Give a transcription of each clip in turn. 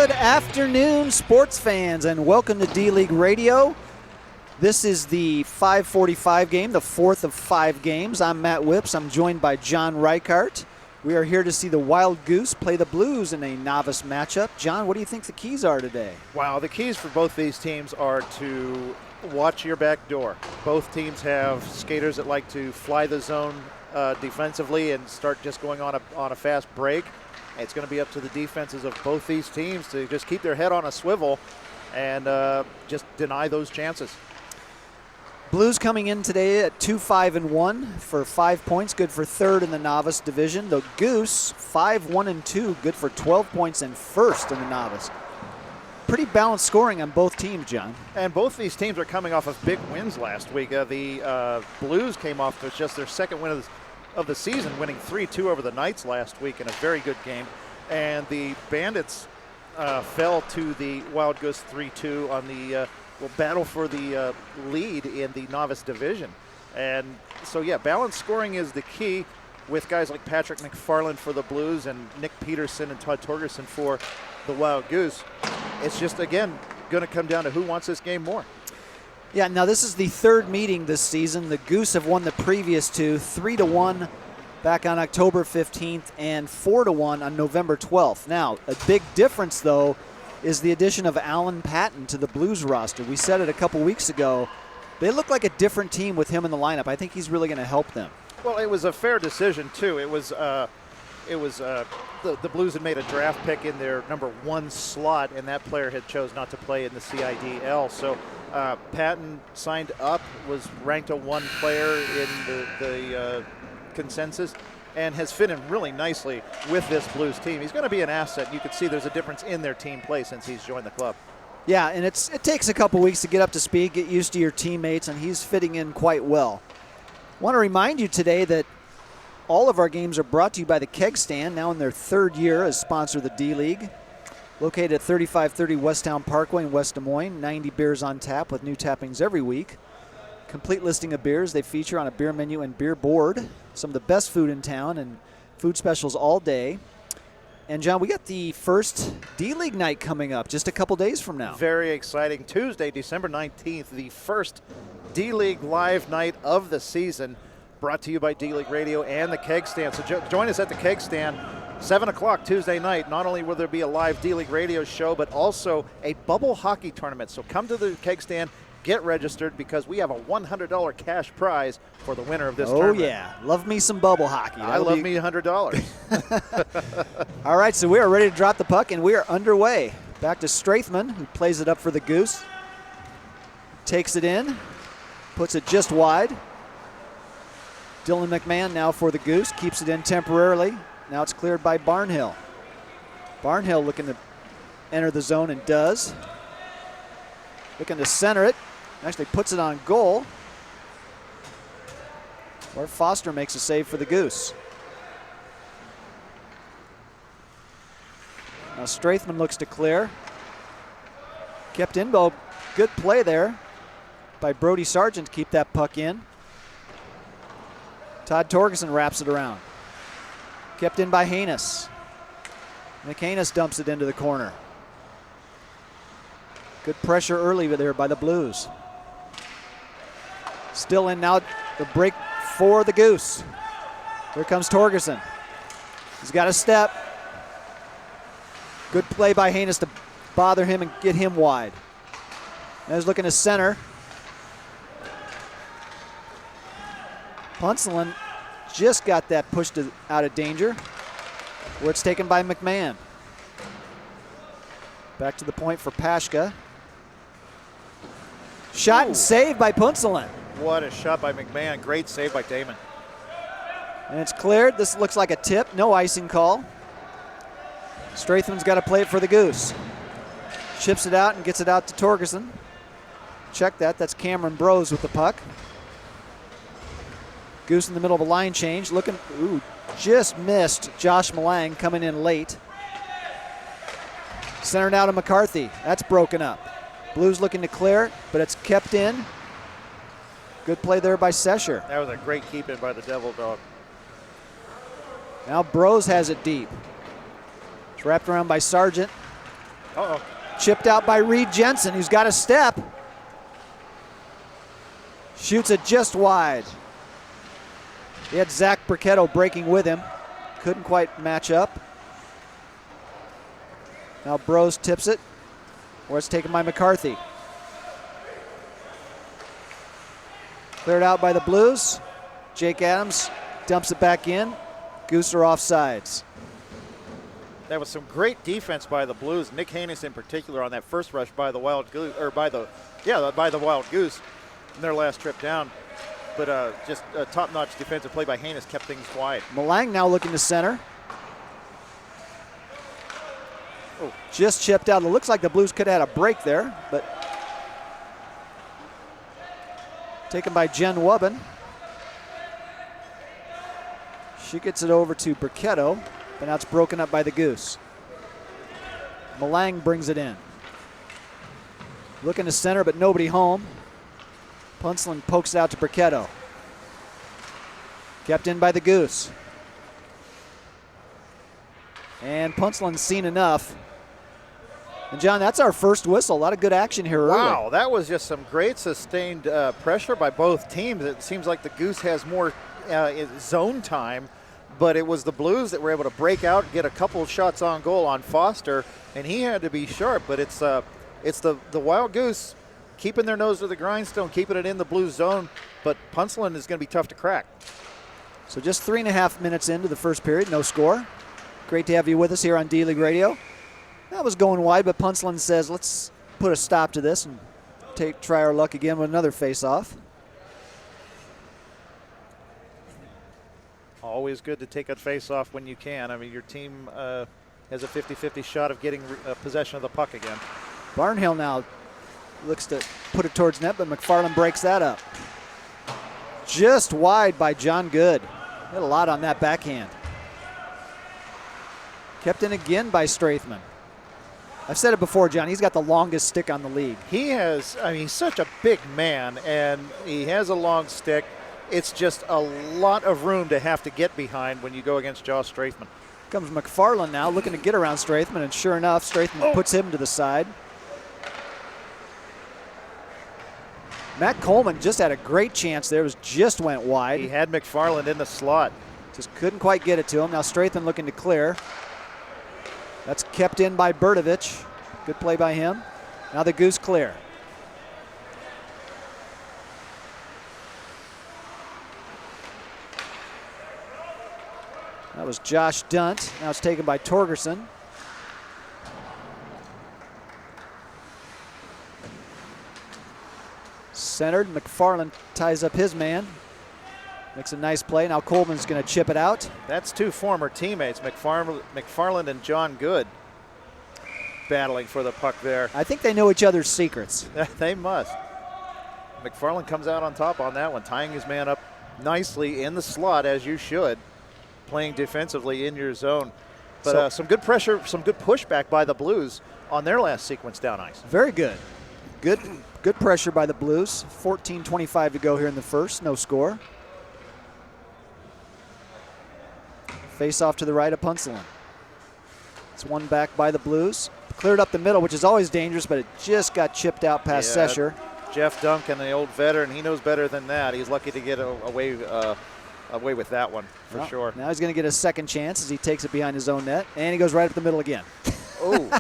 Good afternoon, sports fans, and welcome to D-League Radio. This is the 5:45 game, the fourth of 5 games. I'm Matt Whips. I'm joined by John Reichart. We are here to see the Wild Goose play the Blues in a novice matchup. John, what do you think the keys are today? Wow, the keys for both these teams are to watch your back door. Both teams have skaters that like to fly the zone defensively and start just going on a fast break. It's going to be up to the defenses of both these teams to just keep their head on a swivel and just deny those chances. Blues coming in today at 2-5-1 for 5 points, good for third in the novice division. The Goose 5-1-2, good for 12 points and first in the novice. Pretty balanced scoring on both teams, John. And both these teams are coming off of big wins last week. The Blues came off with just their second win of the season, winning 3-2 over the Knights last week in a very good game. And the Bandits fell to the Wild Goose 3-2 on the battle for the lead in the novice division. And so, yeah, balanced scoring is the key with guys like Patrick McFarland for the Blues and Nick Peterson and Todd Torgerson for the Wild Goose. It's just, again, going to come down to who wants this game more. Yeah, now this is the third meeting this season. The Goose have won the previous two, 3-1 back on October 15th and 4-1 on November 12th. Now, a big difference, though, is the addition of Alan Patton to the Blues roster. We said it a couple weeks ago. They look like a different team with him in the lineup. I think he's really going to help them. Well, it was a fair decision, too. It was the Blues had made a draft pick in their number 1 slot, and that player had chose not to play in the CIDL. So Patton signed up, was ranked a 1 player in the consensus, and has fit in really nicely with this Blues team. He's going to be an asset. You can see there's a difference in their team play since he's joined the club. Yeah, and it takes a couple weeks to get up to speed, get used to your teammates, and he's fitting in quite well. I want to remind you today that all of our games are brought to you by the Keg Stand, now in their 3rd year as sponsor of the D-League. Located at 3530 Westtown Parkway in West Des Moines, 90 beers on tap with new tappings every week. Complete listing of beers they feature on a beer menu and beer board. Some of the best food in town and food specials all day. And, John, we got the first D-League night coming up just a couple days from now. Very exciting. Tuesday, December 19th, the first D-League live night of the season, brought to you by D-League Radio and the Keg Stand. So join us at the Keg Stand, 7 o'clock Tuesday night. Not only will there be a live D-League Radio show, but also a bubble hockey tournament. So come to the Keg Stand, get registered, because we have a $100 cash prize for the winner of this tournament. Oh, yeah. Love me some bubble hockey. I love me $100. All right, so we are ready to drop the puck, and we are underway. Back to Strathman, who plays it up for the Goose. Takes it in, puts it just wide. Dylan McMahon now for the Goose, keeps it in temporarily. Now it's cleared by Barnhill. Barnhill looking to enter the zone and does. Looking to center it. Actually puts it on goal. Or Foster makes a save for the Goose. Now Strathman looks to clear. Kept in, though. Good play there by Brody Sargent to keep that puck in. Todd Torgerson wraps it around. Kept in by Haynes. McHanus dumps it into the corner. Good pressure early there by the Blues. Still in now, the break for the Goose. Here comes Torgerson. He's got a step. Good play by Haynes to bother him and get him wide. Now he's looking to center. Punselin just got that pushed out of danger, where it's taken by McMahon. Back to the point for Pashka. Shot and save by Punselin. What a shot by McMahon. Great save by Damon. And it's cleared. This looks like a tip. No icing call. Strathman's got to play it for the Goose. Chips it out and gets it out to Torgerson. Check that. That's Cameron Brose with the puck. Goose in the middle of a line change. Looking, just missed Josh Malang coming in late. Center now to McCarthy. That's broken up. Blues looking to clear, but it's kept in. Good play there by Sesher. That was a great keep in by the Devil Dog. Now Brose has it deep. It's wrapped around by Sargent. Uh-oh. Chipped out by Reed Jensen, who's got a step. Shoots it just wide. He had Zach Burketto breaking with him. Couldn't quite match up. Now Bros tips it, where it's taken by McCarthy. Cleared out by the Blues. Jake Adams dumps it back in. Goose are offsides. That was some great defense by the Blues. Nick Haynes in particular on that first rush by the Wild Goose, or by the Wild Goose in their last trip down. But just a top-notch defensive play by Haynes kept things quiet. Malang now looking to center. Oh, just chipped out. It looks like the Blues could have had a break there, but taken by Jen Wubbin. She gets it over to Burketto, but now it's broken up by the Goose. Malang brings it in. Looking to center, but nobody home. Punslin pokes it out to Burketto. Kept in by the Goose. And Punslin's seen enough. And John, that's our first whistle. A lot of good action here early. Wow, that was just some great sustained pressure by both teams. It seems like the Goose has more zone time, but it was the Blues that were able to break out, get a couple of shots on goal on Foster, and he had to be sharp. But it's the Wild Goose keeping their nose to the grindstone, keeping it in the Blues zone, but Punslin is going to be tough to crack. So just 3.5 minutes into the first period, no score. Great to have you with us here on D-League Radio. That was going wide, but Punslin says, let's put a stop to this and try our luck again with another face-off. Always good to take a face-off when you can. I mean, your team has a 50-50 shot of getting possession of the puck again. Barnhill now looks to put it towards net, but McFarland breaks that up. Just wide by John Good. Hit a lot on that backhand. Kept in again by Strathman. I've said it before, John, he's got the longest stick on the league. He has, I mean, he's such a big man, and he has a long stick. It's just a lot of room to have to get behind when you go against Josh Strathman. Comes McFarland now looking to get around Strathman, and sure enough, Strathman puts him to the side. Matt Coleman just had a great chance there. Just went wide. He had McFarland in the slot. Just couldn't quite get it to him. Now Strathman looking to clear. That's kept in by Berdovich. Good play by him. Now the Goose clear. That was Josh Dunt. Now it's taken by Torgerson. Centered. McFarland ties up his man. Makes a nice play. Now Coleman's going to chip it out. That's two former teammates, McFarland and John Good, battling for the puck there. I think they know each other's secrets. They must. McFarland comes out on top on that one, tying his man up nicely in the slot, as you should, playing defensively in your zone. But some good pressure, some good pushback by the Blues on their last sequence down ice. Very good. Good pressure by the Blues. 14:25 to go here in the first. No score. Face off to the right of Punslin. It's one back by the Blues. Cleared up the middle, which is always dangerous, but it just got chipped out past Sesher. Jeff Duncan, the old veteran, he knows better than that. He's lucky to get away with that one, for sure. Now he's going to get a second chance as he takes it behind his own net, and he goes right up the middle again. Oh.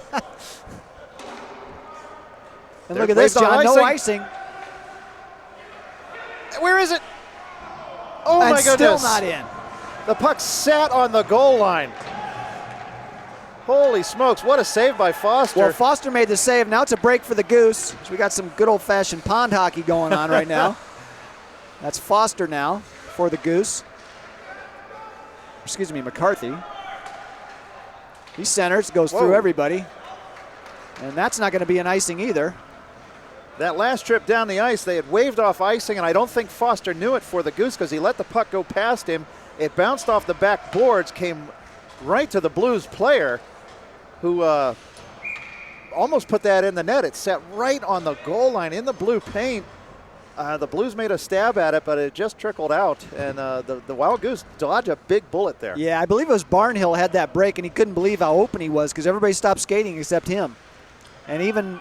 And look at this, John, no icing. Where is it? Oh, and my goodness. Still not in. The puck sat on the goal line. Holy smokes, what a save by Foster. Well, Foster made the save. Now it's a break for the Goose. So we got some good old-fashioned pond hockey going on right now. That's Foster now for the Goose. Excuse me, McCarthy. He centers, goes through everybody. And that's not going to be an icing either. That last trip down the ice, they had waved off icing, and I don't think Foster knew it for the Goose because he let the puck go past him. It bounced off the back boards, came right to the Blues player, who almost put that in the net. It sat right on the goal line in the blue paint. The Blues made a stab at it, but it just trickled out, and the Wild Goose dodged a big bullet there. Yeah, I believe it was Barnhill had that break, and he couldn't believe how open he was because everybody stopped skating except him. And even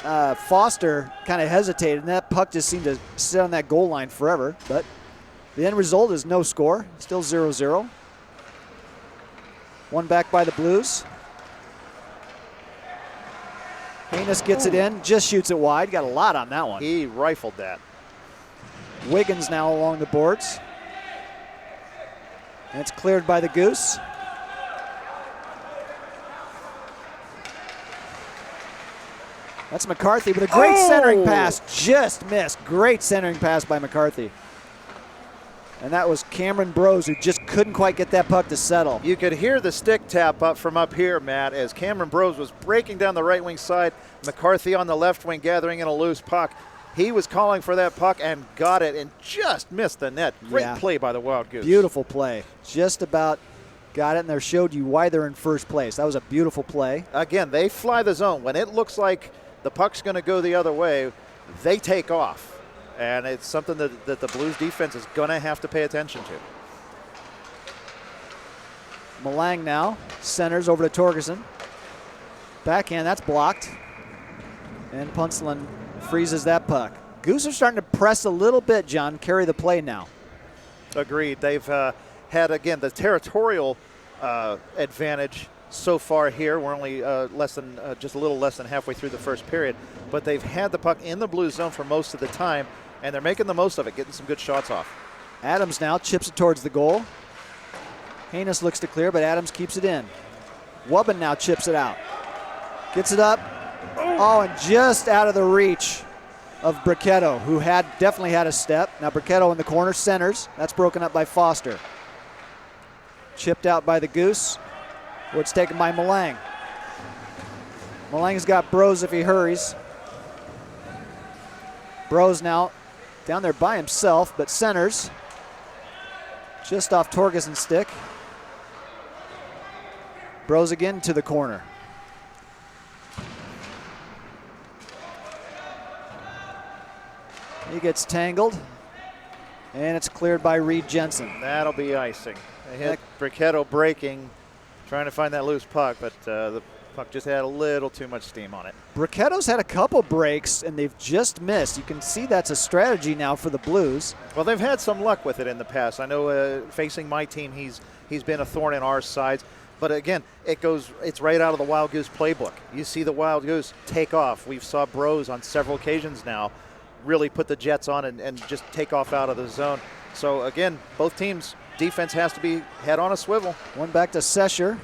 Foster kind of hesitated, and that puck just seemed to sit on that goal line forever. But the end result is no score, still 0-0. One back by the Blues. Haynes gets it in, just shoots it wide. Got a lot on that one. He rifled that. Wiggins now along the boards. And it's cleared by the Goose. That's McCarthy with a great centering pass. Just missed. Great centering pass by McCarthy. And that was Cameron Brose, who just couldn't quite get that puck to settle. You could hear the stick tap up from up here, Matt, as Cameron Brose was breaking down the right wing side. McCarthy on the left wing gathering in a loose puck. He was calling for that puck and got it and just missed the net. Great play by the Wild Goose. Beautiful play. Just about got it, and there showed you why they're in first place. That was a beautiful play. Again, they fly the zone. When it looks like the puck's going to go the other way, they take off. And it's something that the Blues defense is going to have to pay attention to. Malang now centers over to Torgerson. Backhand, that's blocked. And Punslin freezes that puck. Goose are starting to press a little bit, John, carry the play now. Agreed. They've had, again, the territorial advantage so far here. We're only just a little less than halfway through the first period. But they've had the puck in the Blues zone for most of the time, and they're making the most of it, getting some good shots off. Adams now chips it towards the goal. Haynes looks to clear, but Adams keeps it in. Wubbin now chips it out. Gets it up. Oh, and just out of the reach of Bricketto, who definitely had a step. Now Bricketto in the corner centers. That's broken up by Foster. Chipped out by the Goose. It's taken by Malang. Malang's got Brose if he hurries. Brose now down there by himself, but centers. Just off Torgerson's stick. Brose again to the corner. He gets tangled, and it's cleared by Reed Jensen. That'll be icing. They hit Bricketto breaking, trying to find that loose puck, but the puck just had a little too much steam on it. Bricketto's had a couple breaks, and they've just missed. You can see that's a strategy now for the Blues. Well, they've had some luck with it in the past. I know facing my team, he's been a thorn in our sides. But again, it's right out of the Wild Goose playbook. You see the Wild Goose take off. We've saw Brose on several occasions now really put the Jets on and just take off out of the zone. So again, both teams' defense has to be head on a swivel. One back to Sesher.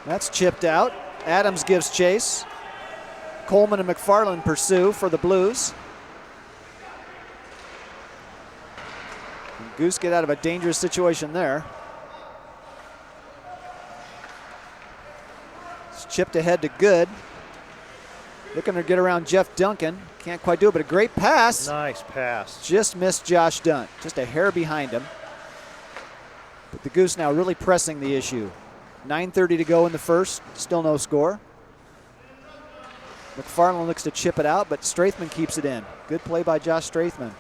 That's chipped out. Adams gives chase. Coleman and McFarland pursue for the Blues. And Goose get out of a dangerous situation there. It's chipped ahead to Good. Looking to get around Jeff Duncan. Can't quite do it, but a great pass. Nice pass. Just missed Josh Dunt. Just a hair behind him. But the Goose now really pressing the issue. 9:30 to go in the first. Still no score. McFarland looks to chip it out, but Strathman keeps it in. Good play by Josh Strathman.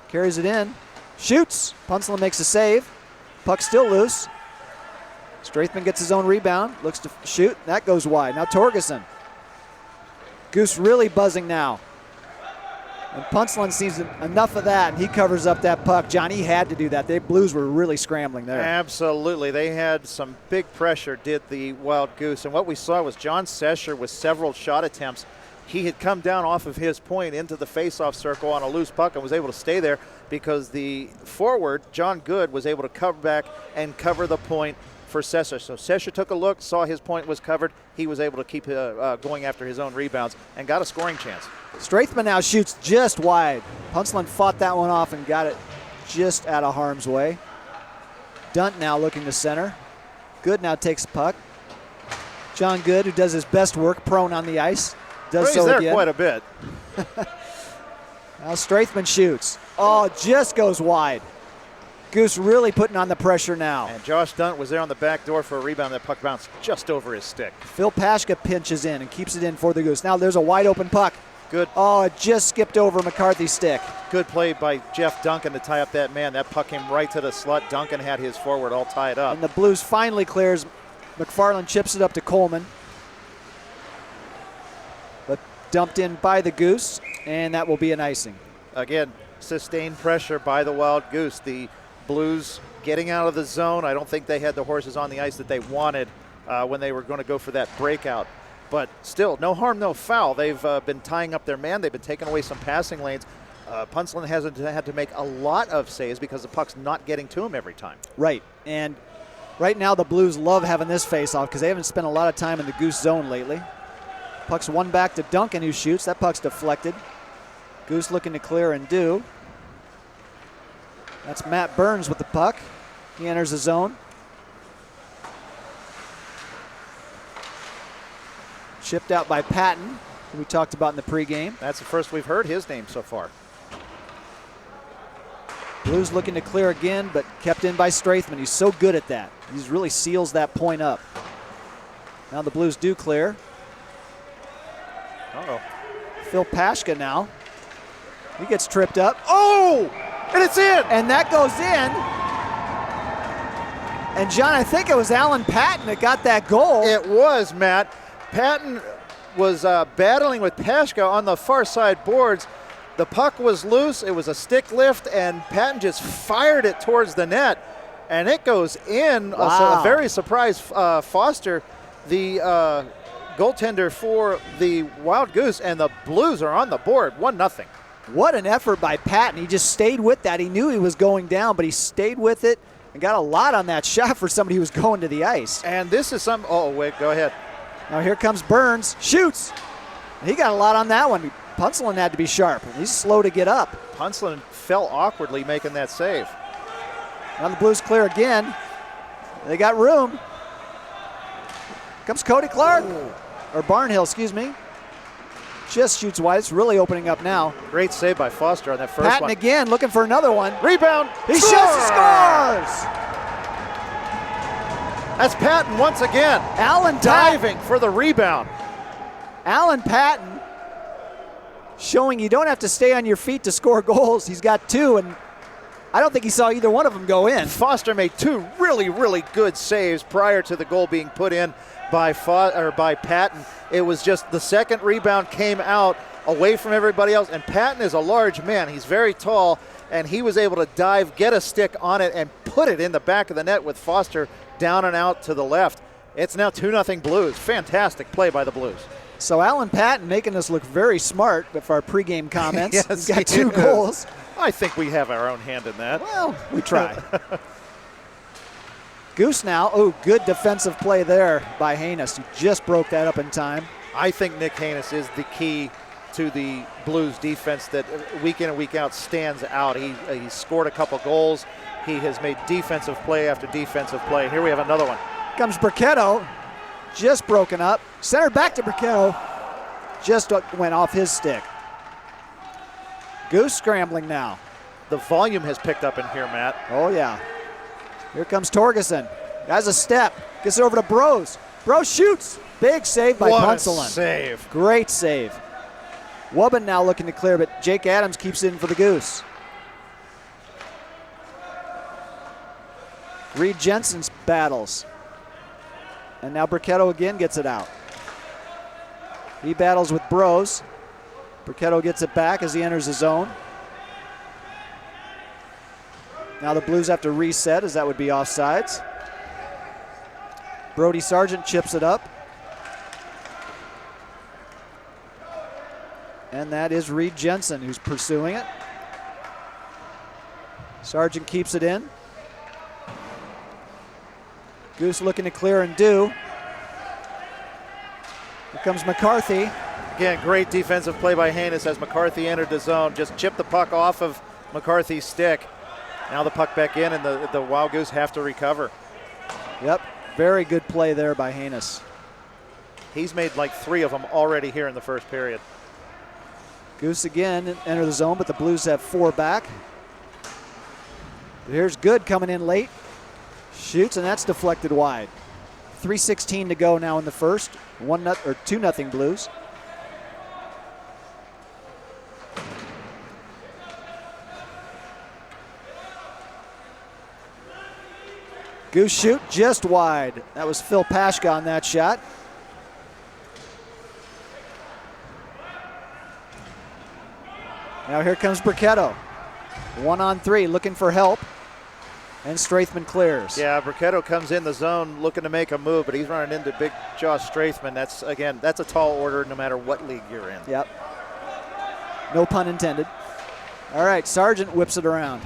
Carries it in. Shoots. Punslin makes a save. Puck still loose. Strathman gets his own rebound. Looks to shoot. That goes wide. Now Torgerson. Goose really buzzing now. And Punslin sees enough of that, and he covers up that puck. John, he had to do that. The Blues were really scrambling there. Absolutely. They had some big pressure, did the Wild Goose. And what we saw was John Sesher with several shot attempts. He had come down off of his point into the faceoff circle on a loose puck and was able to stay there because the forward, John Good, was able to cover back and cover the point for Sesher. So Sesher took a look, saw his point was covered. He was able to keep going after his own rebounds and got a scoring chance. Strathman now shoots just wide. Punslin fought that one off and got it just out of harm's way. Dunt now looking to center. Good now takes the puck. John Good, who does his best work prone on the ice, does He's so there again. quite a bit. Now Strathman shoots. Oh, just goes wide. Goose really putting on the pressure now. And Josh Dunt was there on the back door for a rebound. That puck bounced just over his stick. Phil Pashka pinches in and keeps it in for the Goose. Now there's a wide open puck. Good. Oh, it just skipped over McCarthy's stick. Good play by Jeff Duncan to tie up that man. That puck came right to the slot. Duncan had his forward all tied up. And the Blues finally clears. McFarland chips it up to Coleman. dumped in by the Goose, and that will be an icing. Again, sustained pressure by the Wild Goose. The Blues getting out of the zone. I don't think they had the horses on the ice that they wanted when they were going to go for that breakout. But still, no harm, no foul. They've been tying up their man. They've been taking away some passing lanes. Punceland hasn't had to make a lot of saves because the puck's not getting to him every time. Right, and right now the Blues love having this face-off because they haven't spent a lot of time in the Goose zone lately. Puck's one back to Duncan, who shoots. That puck's deflected. Goose looking to clear and do. That's Matt Burns with the puck. He enters the zone. Chipped out by Patton, who we talked about in the pregame. That's the first we've heard his name so far. Blues looking to clear again, but kept in by Strathman. He's so good at that. He really seals that point up. Now the Blues do clear. Uh-oh. Phil Pashka now. He gets tripped up. Oh! And it's in! And that goes in. And John, I think it was Alan Patton that got that goal. It was, Matt. Patton was battling with Pashka on the far side boards. The puck was loose. It was a stick lift, and Patton just fired it towards the net, and it goes in. Wow. A very surprised Foster, the goaltender for the Wild Goose, and the Blues are on the board, 1-0. What an effort by Patton. He just stayed with that. He knew he was going down, but he stayed with it and got a lot on that shot for somebody who was going to the ice. And this is some, oh, wait, go ahead. Now here comes Burns, shoots. He got a lot on that one. Punceland had to be sharp. He's slow to get up. Punceland fell awkwardly making that save. Now the Blues clear again. They got room. Comes Cody Clark, or Barnhill, excuse me. Just shoots wide. It's really opening up now. Great save by Foster on that first Patton one. again, looking for another one. Rebound. He shoots, he scores! That's Patton once again. Alan diving for the rebound. Alan Patton showing you don't have to stay on your feet to score goals. He's got two, and I don't think he saw either one of them go in. Foster made two really, really good saves prior to the goal being put in by Patton. It was just the second rebound came out away from everybody else, and Patton is a large man. He's very tall, and he was able to dive, get a stick on it, and put it in the back of the net with Foster down and out to the left. It's now 2-0 Blues. Fantastic play by the Blues. So Alan Patton making us look very smart with our pregame comments. Yes, he's got two goals. I think we have our own hand in that. Well, we try. Goose now. Oh, good defensive play there by Haynes, who just broke that up in time. I think Nick Haynes is the key to the Blues defense that week in and week out stands out. He scored a couple goals. He has made defensive play after defensive play. Here we have another one. Comes Burketto, just broken up. Center back to Burketto. Just went off his stick. Goose scrambling now. The volume has picked up in here, Matt. Oh, yeah. Here comes Torgerson. Has a step. Gets it over to Bros. Bros shoots. Big save by Punceland. What a save. Great save. Wubbin now looking to clear, but Jake Adams keeps it in for the Goose. Reed Jensen's battles. And now Burketto again gets it out. He battles with Bros. Burketto gets it back as he enters the zone. Now the Blues have to reset, as that would be offsides. Brody Sargent chips it up. And that is Reed Jensen who's pursuing it. Sargent keeps it in. Goose looking to clear and do. Here comes McCarthy. Again, great defensive play by Haynes as McCarthy entered the zone. Just chipped the puck off of McCarthy's stick. Now the puck back in, and the Wild Goose have to recover. Yep, very good play there by Haynes. He's made like 3 of them already here in the first period. Goose again enter the zone, but the Blues have 4 back. But here's Good coming in late. Shoots, and that's deflected wide. 3:16 to go now in the first. 2-0 Blues. Goose shoot just wide. That was Phil Pashka on that shot. Now here comes Bricketto. 1-on-3, looking for help. And Strathman clears. Yeah, Bricketto comes in the zone looking to make a move, but he's running into big Josh Strathman. That's a tall order no matter what league you're in. Yep. No pun intended. All right, Sargent whips it around.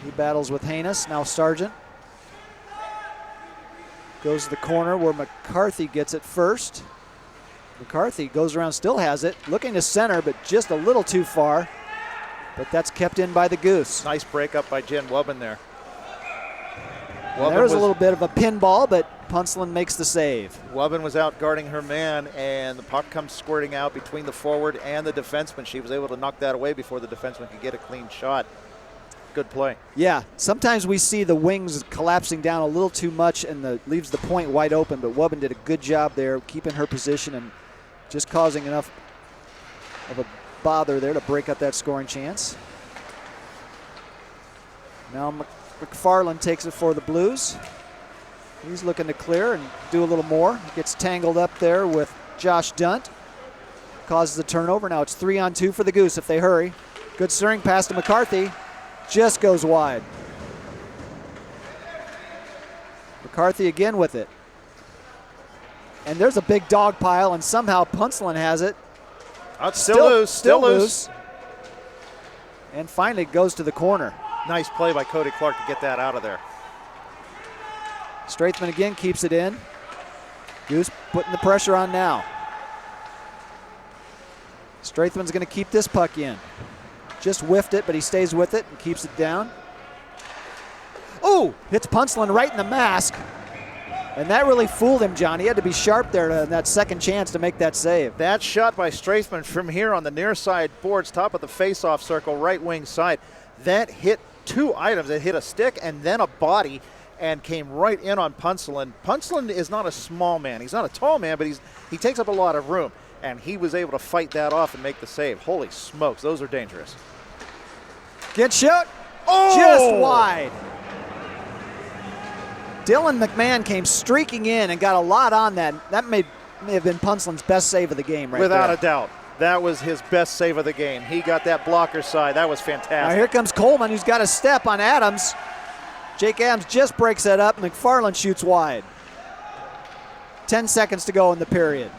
He battles with Haynes. Now Sargent goes to the corner where McCarthy gets it first. McCarthy goes around, still has it. Looking to center, but just a little too far. But that's kept in by the Goose. Nice break up by Jen Wubbin there. There was a little bit of a pinball, but Punslin makes the save. Wubbin was out guarding her man, and the puck comes squirting out between the forward and the defenseman. She was able to knock that away before the defenseman could get a clean shot. Good play. Yeah, sometimes we see the wings collapsing down a little too much and leaves the point wide open, but Wubbin did a good job there keeping her position and just causing enough of a bother there to break up that scoring chance. Now McFarland takes it for the Blues. He's looking to clear and do a little more. Gets tangled up there with Josh Dunt. Causes a turnover. Now it's 3-on-2 for the Goose if they hurry. Good steering pass to McCarthy. Just goes wide. McCarthy again with it. And there's a big dog pile, and somehow Punslin has it. Still loose. And finally goes to the corner. Nice play by Cody Clark to get that out of there. Strathman again keeps it in. Goose putting the pressure on now. Strathman's going to keep this puck in. Just whiffed it, but he stays with it and keeps it down. Oh, hits Punslin right in the mask. And that really fooled him, John. He had to be sharp there to that second chance to make that save. That shot by Strathman from here on the near side boards, top of the face-off circle, right wing side. That hit two items. It hit a stick and then a body and came right in on Punslin. Punslin is not a small man. He's not a tall man, but he takes up a lot of room. And he was able to fight that off and make the save. Holy smokes, those are dangerous. Good shot. Oh! Just wide. Dylan McMahon came streaking in and got a lot on that. That may have been Punslin's best save of the game right Without there. a doubt. That was his best save of the game. He got that blocker side. That was fantastic. Now here comes Coleman, who's got a step on Adams. Jake Adams just breaks that up. McFarland shoots wide. 10 seconds to go in the period.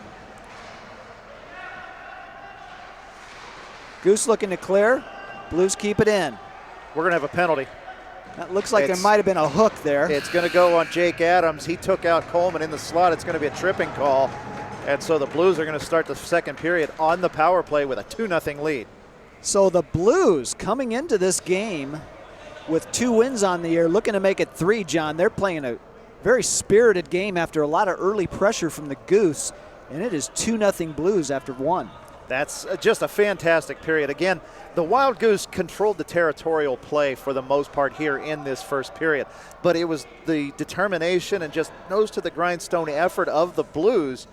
Goose looking to clear. Blues keep it in. We're going to have a penalty. That looks like there might have been a hook there. It's going to go on Jake Adams. He took out Coleman in the slot. It's going to be a tripping call. And so the Blues are going to start the second period on the power play with a 2-0 lead. So the Blues coming into this game with 2 wins on the year, looking to make it 3, John. They're playing a very spirited game after a lot of early pressure from the Goose, and it is 2-0 Blues after 1. That's just a fantastic period. Again, the Wild Goose controlled the territorial play for the most part here in this first period, but it was the determination and just nose to the grindstone effort of the Blues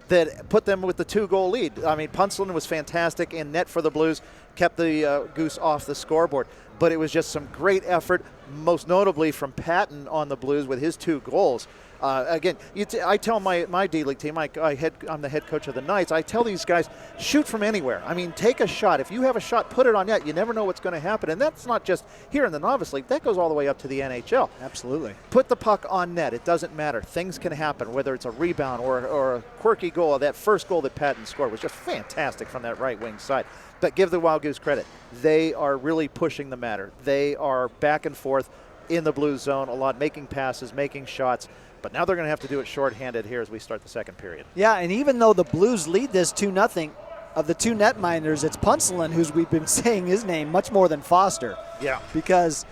that put them with the 2-goal lead. I mean, Punslin was fantastic in net for the Blues, kept the Goose off the scoreboard, but it was just some great effort, most notably from Patton on the Blues with his 2 goals. Again, I tell my D-League team, I'm the head coach of the Knights, I tell these guys, shoot from anywhere. I mean, take a shot. If you have a shot, put it on net. You never know what's going to happen. And that's not just here in the Novice League. That goes all the way up to the NHL. Absolutely. Put the puck on net. It doesn't matter. Things can happen, whether it's a rebound or a quirky goal. That first goal that Patton scored was just fantastic from that right wing side. But give the Wild Goose credit. They are really pushing the matter. They are back and forth in the Blues zone a lot, making passes, making shots. But now they're going to have to do it shorthanded here as we start the second period. Yeah, and even though the Blues lead this 2-0, of the 2 netminders, it's Punslin who's we've been saying his name much more than Foster. Yeah. Because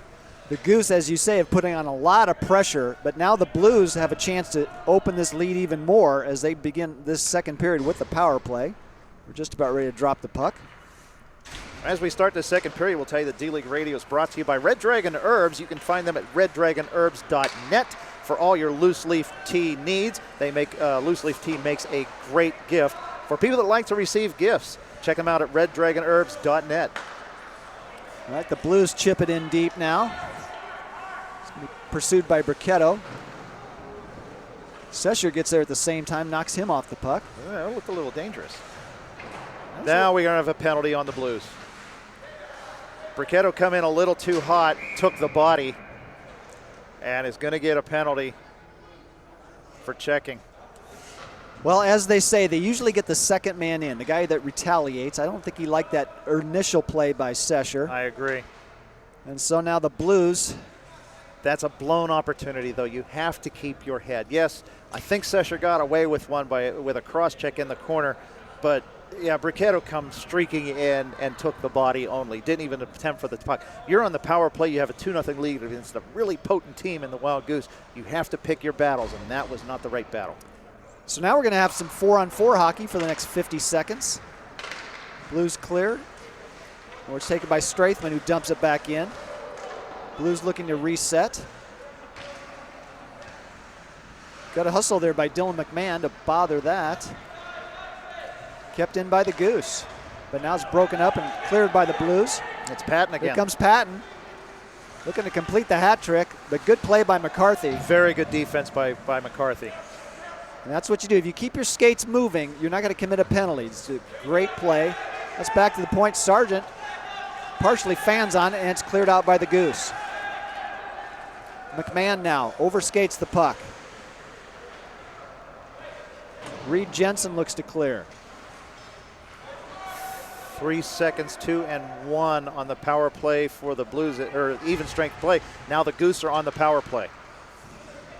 the Goose, as you say, have putting on a lot of pressure, but now the Blues have a chance to open this lead even more as they begin this second period with the power play. We're just about ready to drop the puck. As we start the second period, we'll tell you that D-League Radio is brought to you by Red Dragon Herbs. You can find them at reddragonherbs.net. For all your loose leaf tea needs. They make loose leaf tea makes a great gift for people that like to receive gifts. Check them out at reddragonherbs.net. All right, the Blues chip it in deep now. It's going to be pursued by Bricketto. Sesher gets there at the same time, knocks him off the puck. That looked a little dangerous. Now we're going to have a penalty on the Blues. Briquetto come in a little too hot, took the body, and is going to get a penalty for checking. Well, as they say, they usually get the second man in, the guy that retaliates. I don't think he liked that initial play by Sesher. I agree. And so now the Blues. That's a blown opportunity, though. You have to keep your head. Yes, I think Sesher got away with one with a cross check in the corner, but yeah, Briquetto comes streaking in and took the body only. Didn't even attempt for the puck. You're on the power play. You have a 2-0 lead against a really potent team in the Wild Goose. You have to pick your battles, and that was not the right battle. So now we're going to have some 4-on-4 hockey for the next 50 seconds. Blues cleared. Or it's taken by Strathman, who dumps it back in. Blues looking to reset. Got a hustle there by Dylan McMahon to bother that. Kept in by the Goose. But now it's broken up and cleared by the Blues. It's Patton again. Here comes Patton. Looking to complete the hat trick, but good play by McCarthy. Very good defense by McCarthy. And that's what you do. If you keep your skates moving, you're not going to commit a penalty. It's a great play. That's back to the point. Sargent partially fans on it, and it's cleared out by the Goose. McMahon now overskates the puck. Reed Jensen looks to clear. 3 seconds, 2 and 1 on the power play for the Blues, or even strength play. Now the Goose are on the power play.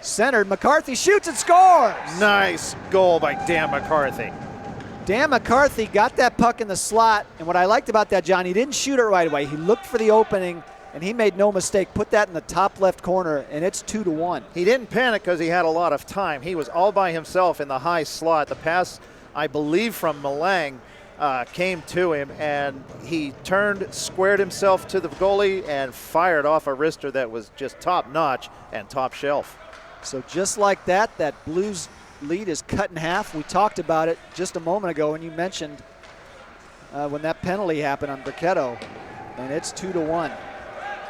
Centered, McCarthy shoots and scores! Nice goal by Dan McCarthy. Dan McCarthy got that puck in the slot, and what I liked about that, John, he didn't shoot it right away. He looked for the opening, and he made no mistake. Put that in the top left corner, and it's 2-1. He didn't panic because he had a lot of time. He was all by himself in the high slot. The pass, I believe, from Malang came to him, and he turned, squared himself to the goalie, and fired off a wrister that was just top-notch and top shelf. So just like that, that Blues lead is cut in half. We talked about it just a moment ago, and you mentioned when that penalty happened on Briquetto, and it's 2-1.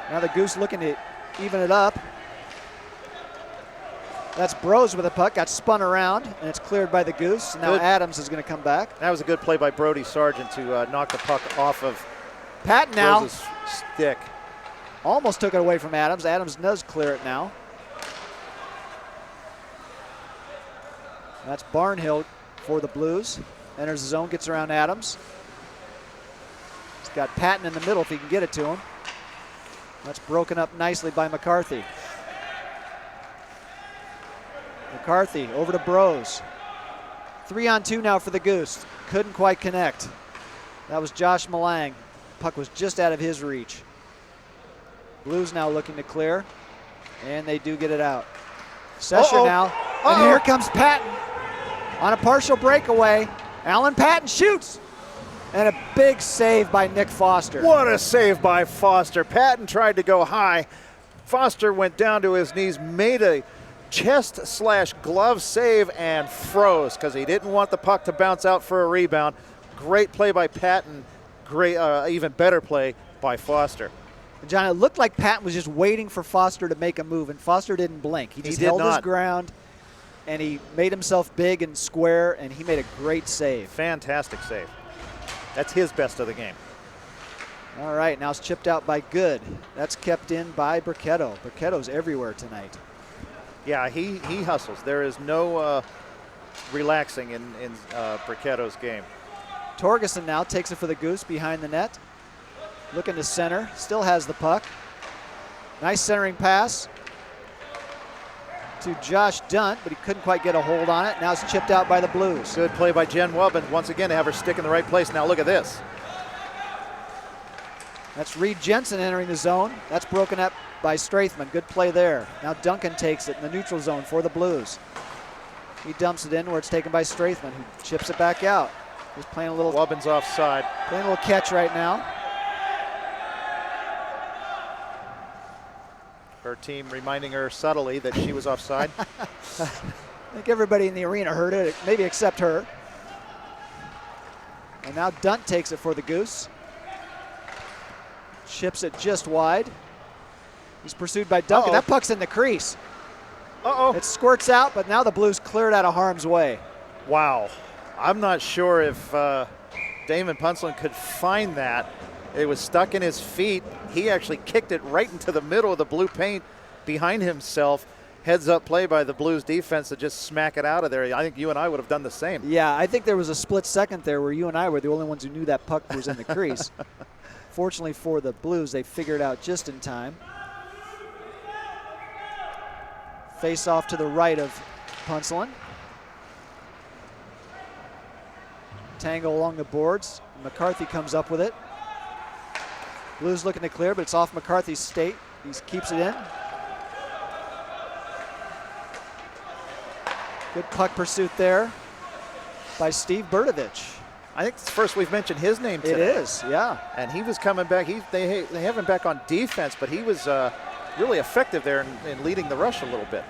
Now the Goose looking to even it up. That's Brose with the puck, got spun around, and it's cleared by the Goose. Now good. Adams is going to come back. That was a good play by Brody Sargent to knock the puck off of Patton now. Brose's stick. Almost took it away from Adams. Adams does clear it now. That's Barnhill for the Blues. Enters the zone, gets around Adams. He's got Patton in the middle if he can get it to him. That's broken up nicely by McCarthy. McCarthy over to Brose. 3-on-2 now for the Goose. Couldn't quite connect. That was Josh Malang. Puck was just out of his reach. Blues now looking to clear, and they do get it out. Sesher now, and here comes Patton on a partial breakaway. Alan Patton shoots, and a big save by Nick Foster. What a save by Foster. Patton tried to go high. Foster went down to his knees, made a chest/glove save, and froze because he didn't want the puck to bounce out for a rebound. Great play by Patton. Great, even better play by Foster. John, it looked like Patton was just waiting for Foster to make a move, and Foster didn't blink. He just held his ground, and he made himself big and square, and he made a great save. Fantastic save. That's his best of the game. All right, now it's chipped out by Good. That's kept in by Briquetto. Briquetto's everywhere tonight. Yeah, he hustles. There is no relaxing in Briquetto's game. Torgerson now takes it for the Goose behind the net. Looking to center, still has the puck. Nice centering pass to Josh Dunt, but he couldn't quite get a hold on it. Now it's chipped out by the Blues. Good play by Jen Wubbins. Once again, to have her stick in the right place. Now look at this. That's Reed Jensen entering the zone. That's broken up by Strathman. Good play there. Now Duncan takes it in the neutral zone for the Blues. He dumps it in where it's taken by Strathman, who chips it back out. He's playing a little Wubbins offside. Playing a little catch right now. Her team reminding her subtly that she was offside. I think everybody in the arena heard it, maybe except her. And now Dunt takes it for the Goose. Chips it just wide. He's pursued by Duncan. That puck's in the crease. It squirts out, but now the Blues cleared out of harm's way. Wow. I'm not sure if Damon Punslin could find that. It was stuck in his feet. He actually kicked it right into the middle of the blue paint behind himself. Heads up play by the Blues defense to just smack it out of there. I think you and I would have done the same. Yeah, I think there was a split second there where you and I were the only ones who knew that puck was in the crease. Fortunately for the Blues, they figured it out just in time. Face off to the right of Punslin. Tangle along the boards. McCarthy comes up with it. Blues looking to clear, but it's off McCarthy's skate. He keeps it in. Good puck pursuit there by Steve Berdovich. I think it's the first we've mentioned his name today. It is, yeah. And he was coming back. They have him back on defense, but he was really effective there in leading the rush a little bit.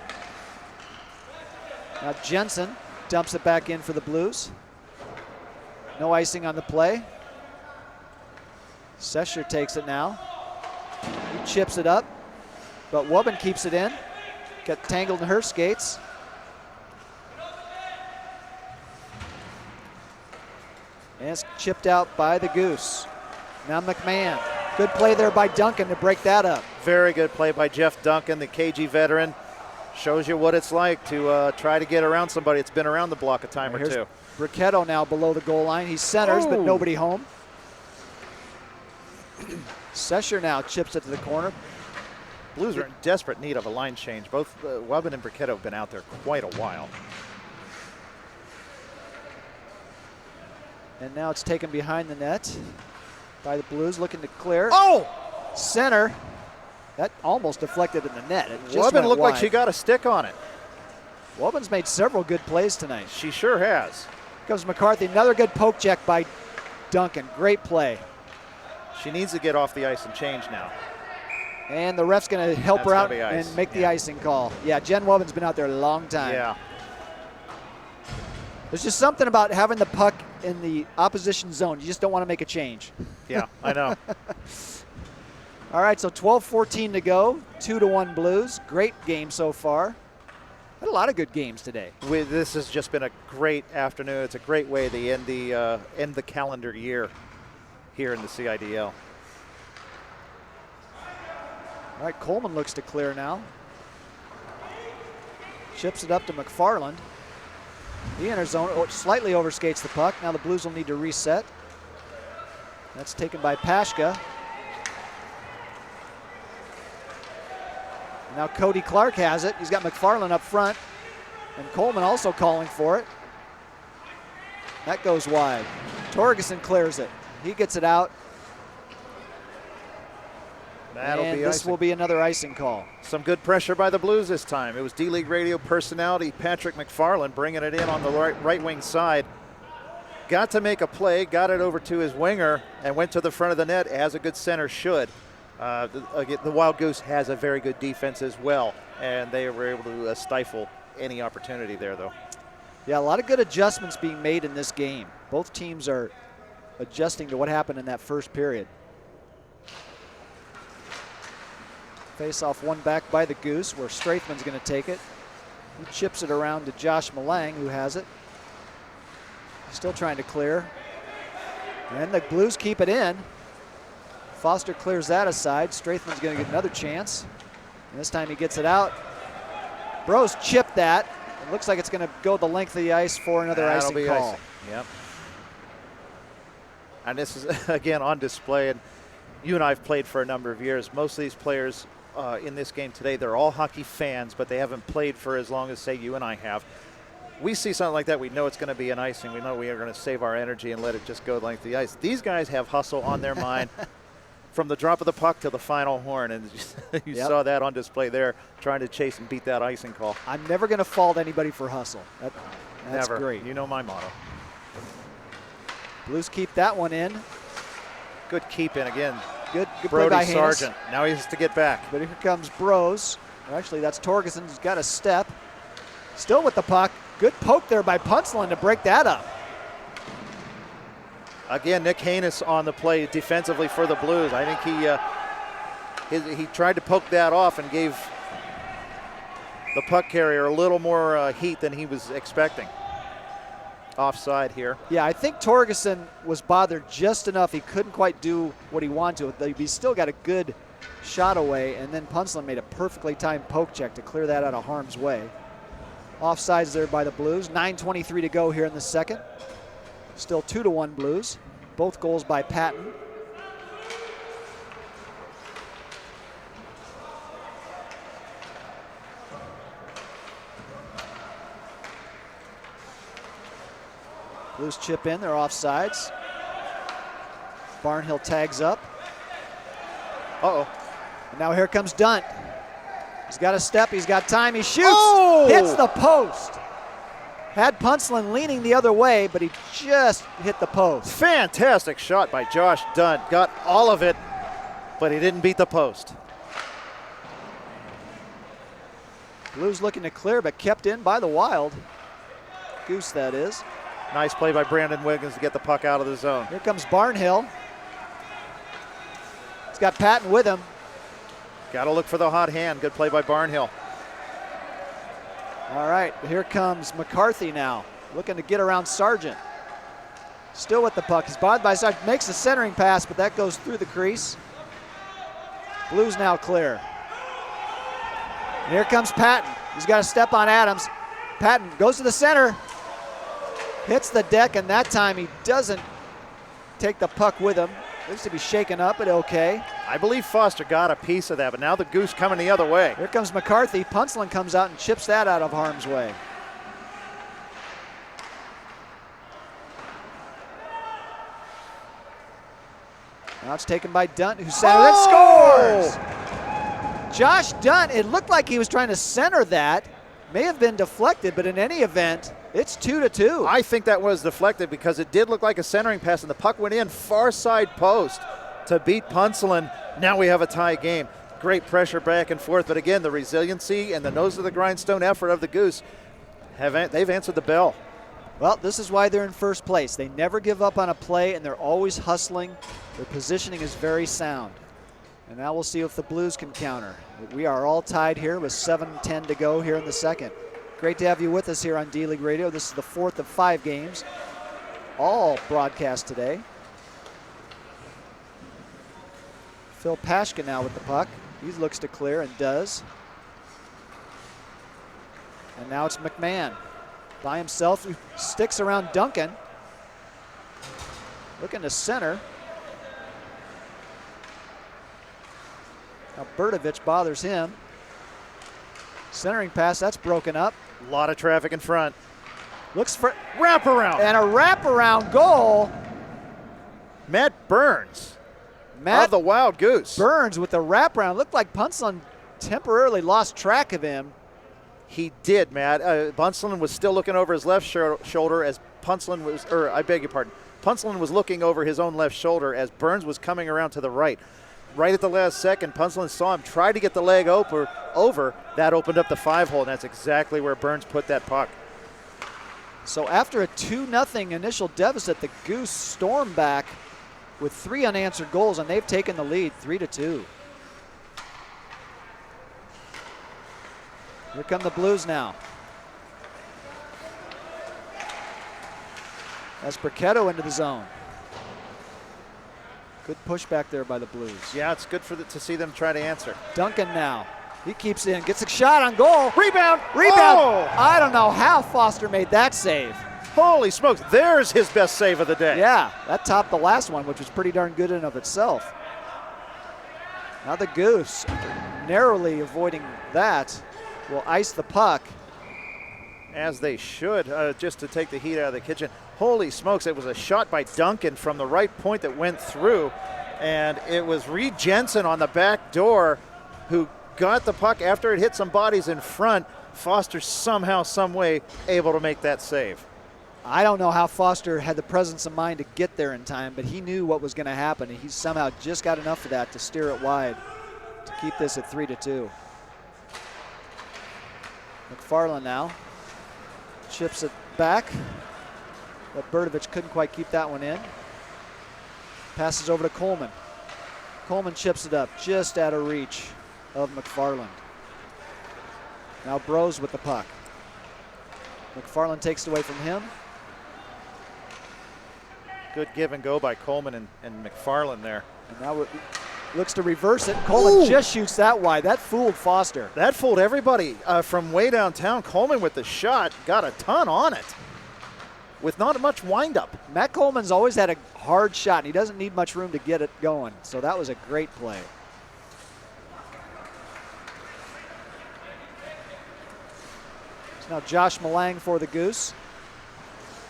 Now Jensen dumps it back in for the Blues. No icing on the play. Sesher takes it now. He chips it up, but Wubbin keeps it in. Got tangled in her skates. And it's chipped out by the Goose. Now McMahon. Good play there by Duncan to break that up. Very good play by Jeff Duncan, the KG veteran. Shows you what it's like to try to get around somebody that's been around the block a time or two. Bricketto now below the goal line. He centers, but nobody home. Sesher now chips it to the corner. Blues are in desperate need of a line change. Both Wubbin and Bricketto have been out there quite a while. And now it's taken behind the net by the Blues, looking to clear. Oh! Center. That almost deflected in the net. Wubbin looked like she got a stick on it. Wubbin's made several good plays tonight. She sure has. Comes McCarthy. Another good poke check by Duncan. Great play. She needs to get off the ice and change now. And the ref's going to help her out and make the icing call. Yeah, Jen Wubbin's been out there a long time. Yeah. There's just something about having the puck in the opposition zone. You just don't want to make a change. Yeah, I know. All right, so 12-14 to go. 2-1 Blues. Great game so far. Had a lot of good games today. This has just been a great afternoon. It's a great way to end the calendar year here in the CIDL. All right, Coleman looks to clear now. Chips it up to McFarland. He enters zone, slightly overskates the puck. Now the Blues will need to reset. That's taken by Pashka. Now Cody Clark has it. He's got McFarland up front. And Coleman also calling for it. That goes wide. Torgerson clears it. He gets it out. This will be another icing call. Some good pressure by the Blues this time. It was D-League radio personality Patrick McFarland bringing it in on the right wing side. Got to make a play, got it over to his winger, and went to the front of the net as a good center should. The Wild Goose has a very good defense as well, and they were able to stifle any opportunity there, though. Yeah, a lot of good adjustments being made in this game. Both teams are adjusting to what happened in that first period. Face off one back by the Goose, where Strathman's going to take it. He chips it around to Josh Malang, who has it. He's still trying to clear. And the Blues keep it in. Foster clears that aside. Strathman's going to get another chance. And this time he gets it out. Bros chipped that. It looks like it's going to go the length of the ice for another icing call. Icing. Yep. And this is, again, on display. And you and I have played for a number of years. Most of these players in this game today, they're all hockey fans, but they haven't played for as long as, say, you and I have. We see something like that, we know it's going to be an icing. We know we are going to save our energy and let it just go the length of the ice. These guys have hustle on their mind from the drop of the puck to the final horn, and you saw that on display there, trying to chase and beat that icing call. I'm never going to fault anybody for hustle. That's never. Great. You know my motto. Blues keep that one in. Good keep in again. Good Brody play by Sargent. Now he has to get back. But here comes Bros. Actually, that's Torgerson who's got a step. Still with the puck. Good poke there by Punslin to break that up. Again, Nick Haynes on the play defensively for the Blues. I think he tried to poke that off and gave the puck carrier a little more heat than he was expecting. offside here. Yeah, I think Torgerson was bothered just enough. He couldn't quite do what he wanted to. He still got a good shot away, and then Punslin made a perfectly timed poke check to clear that out of harm's way. Offsides there by the Blues. 9:23 to go here in the second. Still 2-1 Blues. Both goals by Patton. Blues chip in, they're offsides. Barnhill tags up. Uh-oh. And now here comes Dunt. He's got a step, he's got time, he shoots, Oh! Hits the post. Had Punslin leaning the other way, but he just hit the post. Fantastic shot by Josh Dunt. Got all of it, but he didn't beat the post. Blues looking to clear, but kept in by the Wild. Goose, that is. Nice play by Brandon Wiggins to get the puck out of the zone. Here comes Barnhill. He's got Patton with him. Got to look for the hot hand. Good play by Barnhill. All right, here comes McCarthy now, looking to get around Sargent. Still with the puck. He's bothered by Sargent. Makes a centering pass, but that goes through the crease. Blues now clear. And here comes Patton. He's got a step on Adams. Patton goes to the center. Hits the deck, and that time he doesn't take the puck with him. Looks to be shaken up, but okay. I believe Foster got a piece of that, but now the Goose coming the other way. Here comes McCarthy. Punslin comes out and chips that out of harm's way. Now it's taken by Dunt, who centers and scores! Josh Dunt, it looked like he was trying to center that. May have been deflected, but in any event, it's 2-2. I think that was deflected because it did look like a centering pass, and the puck went in far side post to beat Punslin. Now we have a tie game. Great pressure back and forth, but again, the resiliency and the nose of the grindstone effort of the Goose, they've answered the bell. Well, this is why they're in first place. They never give up on a play, and they're always hustling. Their positioning is very sound. And now we'll see if the Blues can counter. We are all tied here with 7:10 to go here in the second. Great to have you with us here on D-League Radio. This is the 4th of 5 games, all broadcast today. Phil Pashka now with the puck. He looks to clear and does. And now it's McMahon by himself, who sticks around Duncan. Looking to center. Now Berdovich bothers him. Centering pass, that's broken up. A lot of traffic in front. Looks for wraparound. And a wraparound goal. Matt Burns of the Wild Goose. Burns with the wraparound. Looked like Punslin temporarily lost track of him. He did, Matt. Punslin was still looking over his left shoulder as Punslin was, or I beg your pardon, Punslin was looking over his own left shoulder as Burns was coming around to the right. Right at the last second, Punslin saw him try to get the leg over. That opened up the 5-hole, and that's exactly where Burns put that puck. So after a 2-0 initial deficit, the Goose stormed back with 3 unanswered goals, and they've taken the lead 3-2. Here come the Blues now. As Burketto into the zone. Good pushback there by the Blues. Yeah, it's good to see them try to answer. Duncan now. He keeps in, gets a shot on goal. Rebound! Oh! I don't know how Foster made that save. Holy smokes, there's his best save of the day. Yeah, that topped the last one, which was pretty darn good in and of itself. Now the Goose, narrowly avoiding that, will ice the puck. As they should, just to take the heat out of the kitchen. Holy smokes, it was a shot by Duncan from the right point that went through, and it was Reed Jensen on the back door who got the puck after it hit some bodies in front. Foster somehow, some way, able to make that save. I don't know how Foster had the presence of mind to get there in time, but he knew what was going to happen, and he somehow just got enough of that to steer it wide to keep this at 3-2. McFarland now chips it back, but Berdovich couldn't quite keep that one in. Passes over to Coleman. Coleman chips it up just out of reach of McFarland. Now Bros with the puck. McFarland takes it away from him. Good give and go by Coleman and McFarland there. And now it looks to reverse it. Coleman just shoots that wide. That fooled Foster. That fooled everybody from way downtown. Coleman with the shot, got a ton on it with not much windup. Matt Coleman's always had a hard shot, and he doesn't need much room to get it going. So that was a great play. So now Josh Malang for the Goose.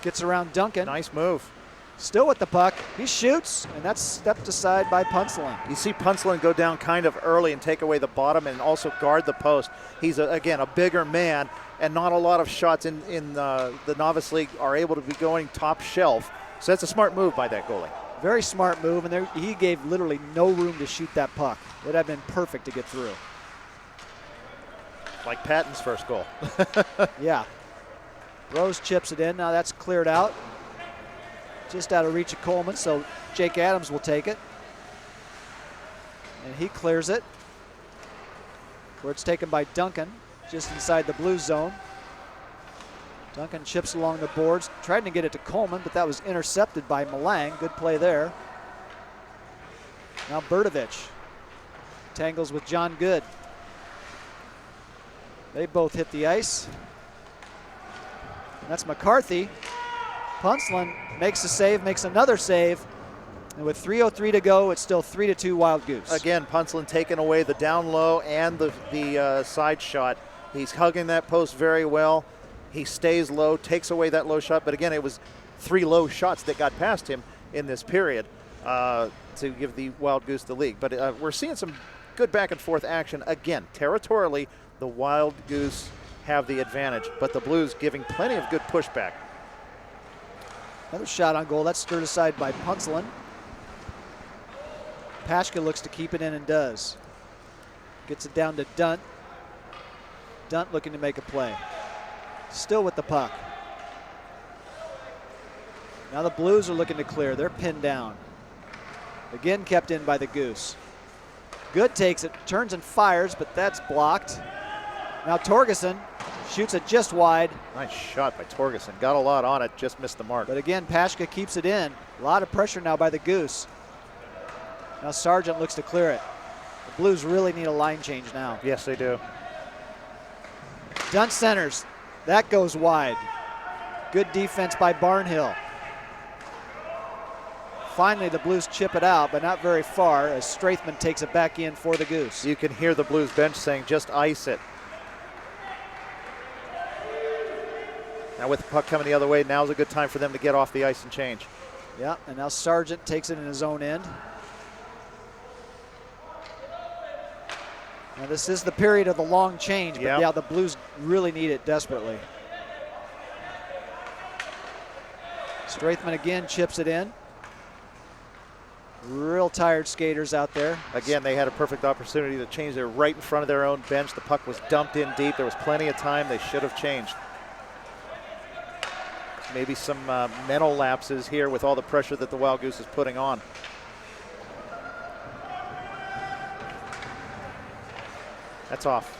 Gets around Duncan. Nice move. Still with the puck. He shoots, and that's stepped aside by Punslin. You see Punslin go down kind of early and take away the bottom and also guard the post. He's, again, a bigger man, and not a lot of shots in the novice league are able to be going top shelf. So that's a smart move by that goalie. Very smart move, and he gave literally no room to shoot that puck. It would have been perfect to get through. Like Patton's first goal. Yeah. Rose chips it in. Now that's cleared out. Just out of reach of Coleman, so Jake Adams will take it. And he clears it. Where it's taken by Duncan, just inside the blue zone. Duncan chips along the boards, trying to get it to Coleman, but that was intercepted by Malang. Good play there. Now Berdovich tangles with John Good. They both hit the ice. And that's McCarthy. Punslin makes a save, makes another save. And with 3:03 to go, it's still 3-2 Wild Goose. Again, Punslin taking away the down low and the side shot. He's hugging that post very well. He stays low, takes away that low shot. But again, it was 3 low shots that got past him in this period to give the Wild Goose the lead. But we're seeing some good back and forth action. Again, territorially, the Wild Goose have the advantage, but the Blues giving plenty of good pushback. Another shot on goal. That's stirred aside by Punslin. Pashka looks to keep it in and does. Gets it down to Dunt. Dunt looking to make a play. Still with the puck. Now the Blues are looking to clear. They're pinned down. Again kept in by the Goose. Good takes it, turns and fires, but that's blocked. Now Torgerson shoots it just wide. Nice shot by Torgerson. Got a lot on it, just missed the mark. But again, Pashka keeps it in. A lot of pressure now by the Goose. Now Sargent looks to clear it. The Blues really need a line change now. Yes, they do. Dunt centers. That goes wide. Good defense by Barnhill. Finally, the Blues chip it out, but not very far as Strathman takes it back in for the Goose. You can hear the Blues bench saying, just ice it. Now with the puck coming the other way, now's a good time for them to get off the ice and change. Yeah, and now Sargent takes it in his own end. Now this is the period of the long change, but yeah, the Blues really need it desperately. Strathman again chips it in. Real tired skaters out there. Again, they had a perfect opportunity to change. They're right in front of their own bench. The puck was dumped in deep. There was plenty of time. They should have changed. Maybe some mental lapses here with all the pressure that the Wild Goose is putting on. That's off.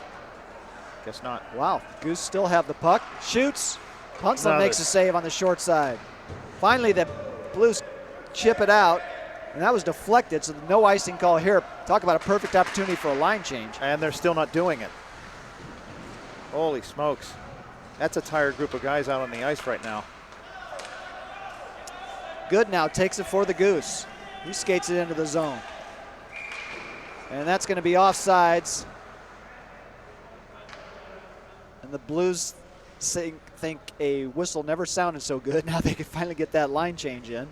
Guess not. Wow, Goose still have the puck. Shoots. Punslin makes a save on the short side. Finally, the Blues chip it out, and that was deflected, so no icing call here. Talk about a perfect opportunity for a line change. And they're still not doing it. Holy smokes. That's a tired group of guys out on the ice right now. Good now takes it for the Goose. He skates it into the zone. And that's going to be offsides. And the Blues think a whistle never sounded so good. Now they can finally get that line change in.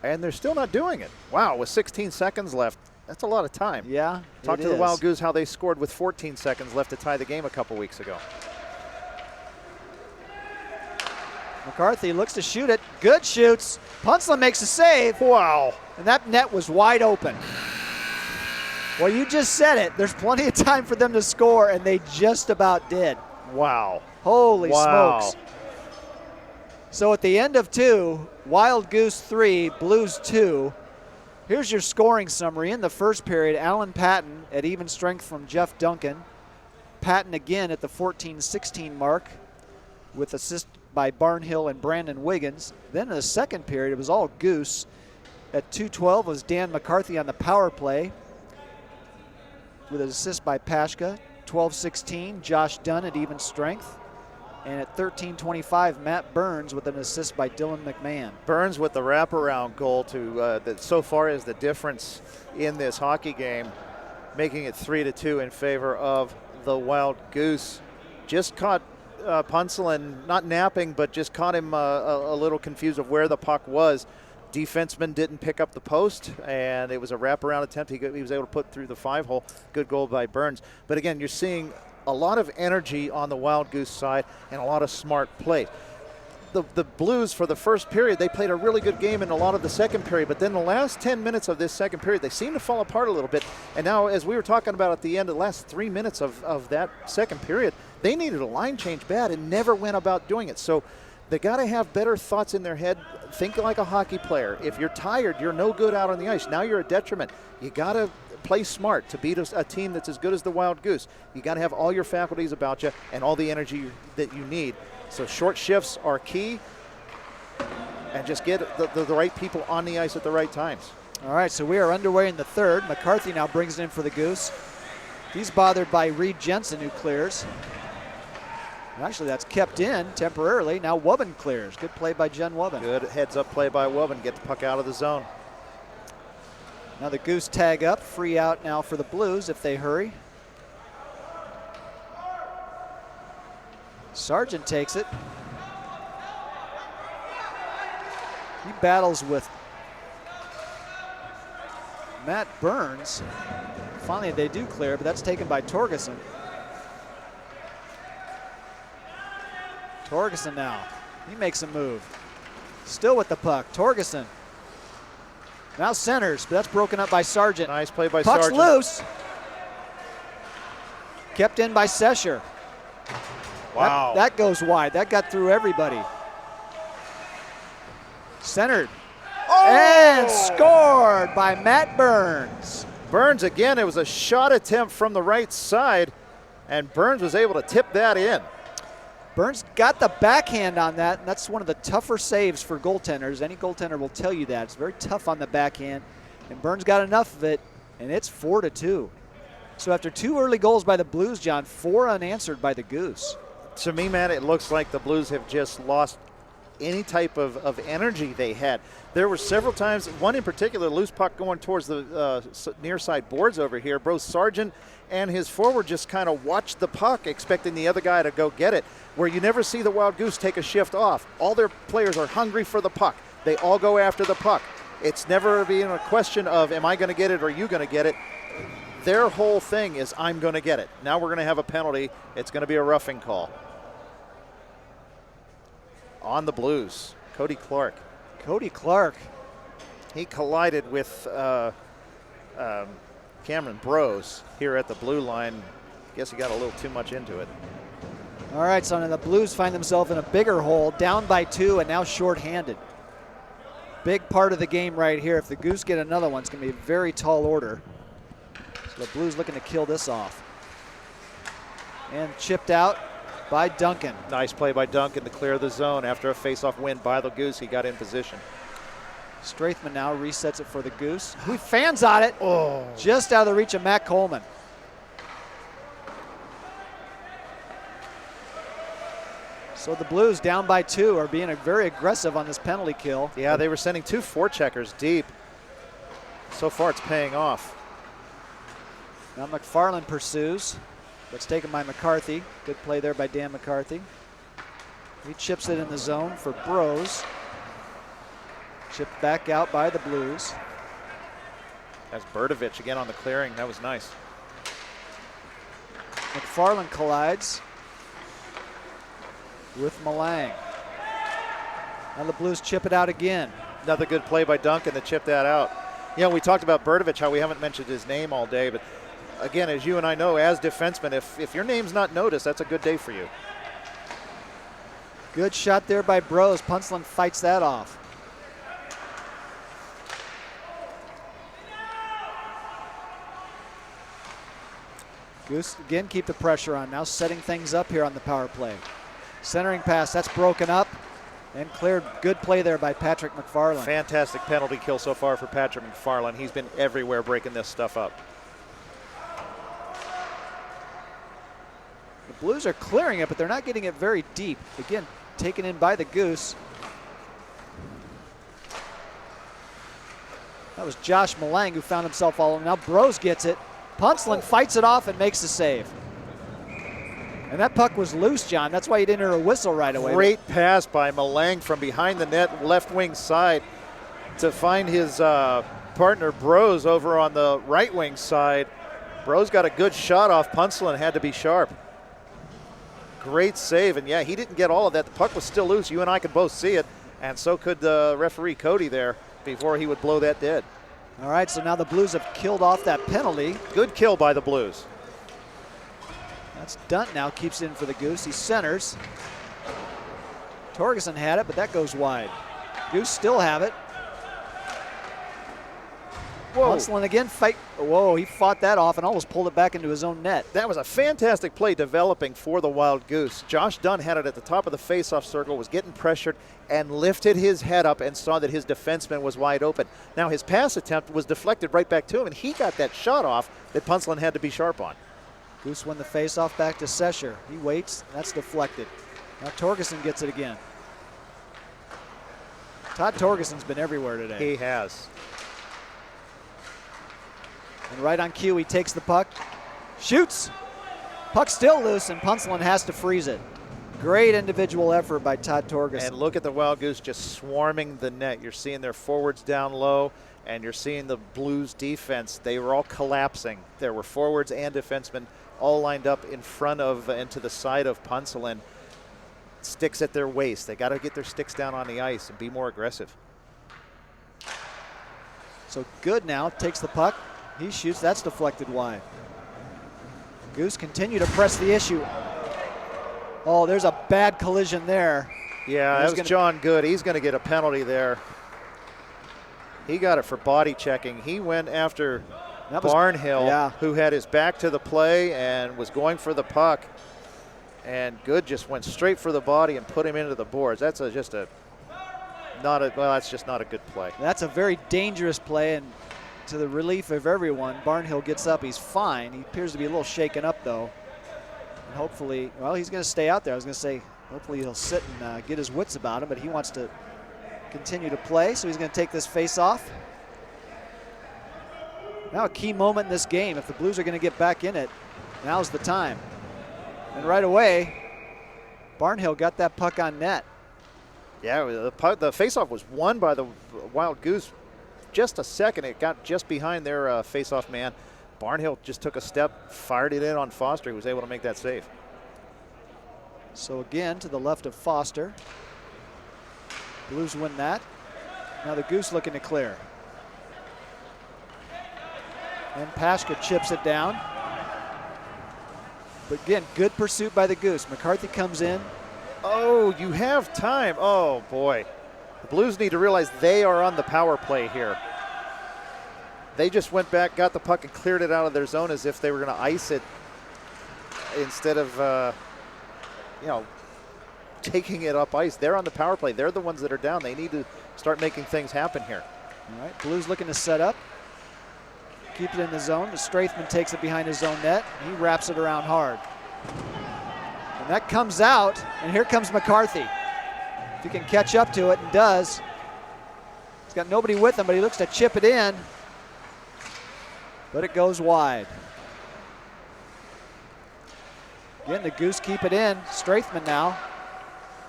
And they're still not doing it. Wow, with 16 seconds left, that's a lot of time. Yeah, Talk to the Wild Goose how they scored with 14 seconds left to tie the game a couple weeks ago. McCarthy looks to shoot it. Good shoots. Punslin makes a save. Wow. And that net was wide open. Well, you just said it. There's plenty of time for them to score, and they just about did. Wow. Holy smokes. So at the end of 2, Wild Goose 3, Blues 2. Here's your scoring summary. In the first period, Alan Patton at even strength from Jeff Duncan. Patton again at the 14-16 mark with assist by Barnhill and Brandon Wiggins. Then in the second period, it was all Goose. At 2:12 was Dan McCarthy on the power play with an assist by Pashka. 12:16, Josh Dunn at even strength. And at 13:25, Matt Burns with an assist by Dylan McMahon. Burns with the wraparound goal that so far is the difference in this hockey game, making it 3-2 in favor of the Wild Goose. Just caught Punselin not napping, but just caught him a little confused of where the puck was. Defenseman didn't pick up the post, and it was a wraparound attempt. He was able to put through the 5-hole. Good goal by Burns. But again, you're seeing a lot of energy on the Wild Goose side and a lot of smart play. The Blues, for the first period, they played a really good game in a lot of the second period, but then the last 10 minutes of this second period, they seem to fall apart a little bit. And now, as we were talking about at the end of the last 3 minutes of that second period, they needed a line change bad and never went about doing it. So they got to have better thoughts in their head. Think like a hockey player. If you're tired, you're no good out on the ice. Now you're a detriment. You got to play smart to beat a team that's as good as the Wild Goose. You got to have all your faculties about you and all the energy that you need. So short shifts are key, and just get the right people on the ice at the right times. All right, so we are underway in the third. McCarthy now brings it in for the Goose. He's bothered by Reed Jensen, who clears. Actually, that's kept in temporarily. Now Wubbin clears. Good play by Jen Wubbin. Good heads-up play by Wubbin. Get the puck out of the zone. Now the Goose tag up. Free out now for the Blues if they hurry. Sargent takes it. He battles with Matt Burns. Finally, they do clear, but that's taken by Torgerson. Torgerson now. He makes a move. Still with the puck. Torgerson. Now centers, but that's broken up by Sargent. Nice play by Puck's Sargent. loose. Kept in by Sesher. Wow. That goes wide. That got through everybody. Centered. Oh! And scored by Matt Burns. Burns again. It was a shot attempt from the right side, and Burns was able to tip that in. Burns got the backhand on that, and that's one of the tougher saves for goaltenders. Any goaltender will tell you that. It's very tough on the backhand, and Burns got enough of it, and it's 4-2. So after 2 early goals by the Blues, John, 4 unanswered by the Goose. To me, Matt, it looks like the Blues have just lost any type of energy they had. There were several times, one in particular, loose puck going towards the near side boards over here. Both Sargent and his forward just kind of watched the puck, expecting the other guy to go get it, where you never see the Wild Goose take a shift off. All their players are hungry for the puck. They all go after the puck. It's never being a question of, am I going to get it or are you going to get it? Their whole thing is, I'm going to get it. Now we're going to have a penalty. It's going to be a roughing call on the Blues. Cody Clark. Cody Clark. He collided with Cameron Brose here at the blue line. Guess he got a little too much into it. All right, so now the Blues find themselves in a bigger hole, down by 2 and now shorthanded. Big part of the game right here. If the Goose get another one, it's going to be a very tall order. So the Blues looking to kill this off. And chipped out by Duncan. Nice play by Duncan to clear the zone after a face-off win by the Goose. He got in position. Strathman now resets it for the Goose. He fans on it. Oh. Just out of the reach of Matt Coleman. So the Blues down by 2 are being very aggressive on this penalty kill. Yeah, they were sending 2 forecheckers deep. So far it's paying off. Now McFarland pursues. That's taken by McCarthy. Good play there by Dan McCarthy. He chips it in the zone for Brose. Chipped back out by the Blues. That's Berdovich again on the clearing. That was nice. McFarland collides with Malang. Now the Blues chip it out again. Another good play by Duncan to chip that out. You know, we talked about Berdovich, how we haven't mentioned his name all day, but again, as you and I know, as defensemen, if your name's not noticed, that's a good day for you. Good shot there by Brose. Punselin fights that off. Goose again keep the pressure on, now setting things up here on the power play. Centering pass, that's broken up and cleared. Good play there by Patrick McFarland. Fantastic penalty kill so far for Patrick McFarland. He's been everywhere breaking this stuff up. The Blues are clearing it, but they're not getting it very deep. Again, taken in by the Goose. That was Josh Malang who found himself all alone. Now Brose gets it. Punslin fights it off and makes the save. And that puck was loose, John. That's why you didn't hear a whistle right away. Great pass by Malang from behind the net, left wing side, to find his partner Brose over on the right wing side. Brose got a good shot off Punslin, had to be sharp. Great save, and yeah, he didn't get all of that. The puck was still loose. You and I could both see it, and so could the referee Cody there before he would blow that dead. All right, so now the Blues have killed off that penalty. Good kill by the Blues. That's Dunt now, keeps it in for the Goose. He centers. Torgerson had it, but that goes wide. Goose still have it. Whoa. Punslin again, fight. Whoa, he fought that off and almost pulled it back into his own net. That was a fantastic play developing for the Wild Goose. Josh Dunn had it at the top of the faceoff circle, was getting pressured, and lifted his head up and saw that his defenseman was wide open. Now his pass attempt was deflected right back to him, and he got that shot off that Punslin had to be sharp on. Goose won the faceoff back to Sesher. He waits, that's deflected. Now Torgerson gets it again. Todd Torgerson's been everywhere today. He has. And right on cue, he takes the puck, shoots. Puck still loose, and Punslin has to freeze it. Great individual effort by Todd Torgerson. And look at the Wild Goose just swarming the net. You're seeing their forwards down low, and you're seeing the Blues defense. They were all collapsing. There were forwards and defensemen all lined up in front of and to the side of Punslin. Sticks at their waist. They got to get their sticks down on the ice and be more aggressive. So Good now takes the puck. He shoots, that's deflected wide. Goose continue to press the issue. Oh, there's a bad collision there. Yeah, that was John Good. He's going to get a penalty there. He got it for body checking. He went after Barnhill, who had his back to the play and was going for the puck. And Good just went straight for the body and put him into the boards. That's just not a good play. That's a very dangerous play, and to the relief of everyone, Barnhill gets up. He's fine. He appears to be a little shaken up, though. And hopefully, well, he's going to stay out there. I was going to say, hopefully he'll sit and get his wits about him, but he wants to continue to play, so he's going to take this face-off. Now a key moment in this game. If the Blues are going to get back in it, now's the time. And right away, Barnhill got that puck on net. Yeah, the face-off was won by the Wild Goose. Just a second, it got just behind their face-off man. Barnhill just took a step, fired it in on Foster, who was able to make that save. So again, to the left of Foster. Blues win that. Now the Goose looking to clear. And Paschke chips it down. But again, good pursuit by the Goose. McCarthy comes in. Oh, you have time. Oh, boy. The Blues need to realize they are on the power play here. They just went back, got the puck, and cleared it out of their zone as if they were going to ice it instead of, taking it up ice. They're on the power play. They're the ones that are down. They need to start making things happen here. All right, Blues looking to set up. Keep it in the zone. Strathman takes it behind his own net. He wraps it around hard. And that comes out, and here comes McCarthy. If he can catch up to it, and does. He's got nobody with him, but he looks to chip it in. But it goes wide. Again, the Goose keep it in. Strathman now.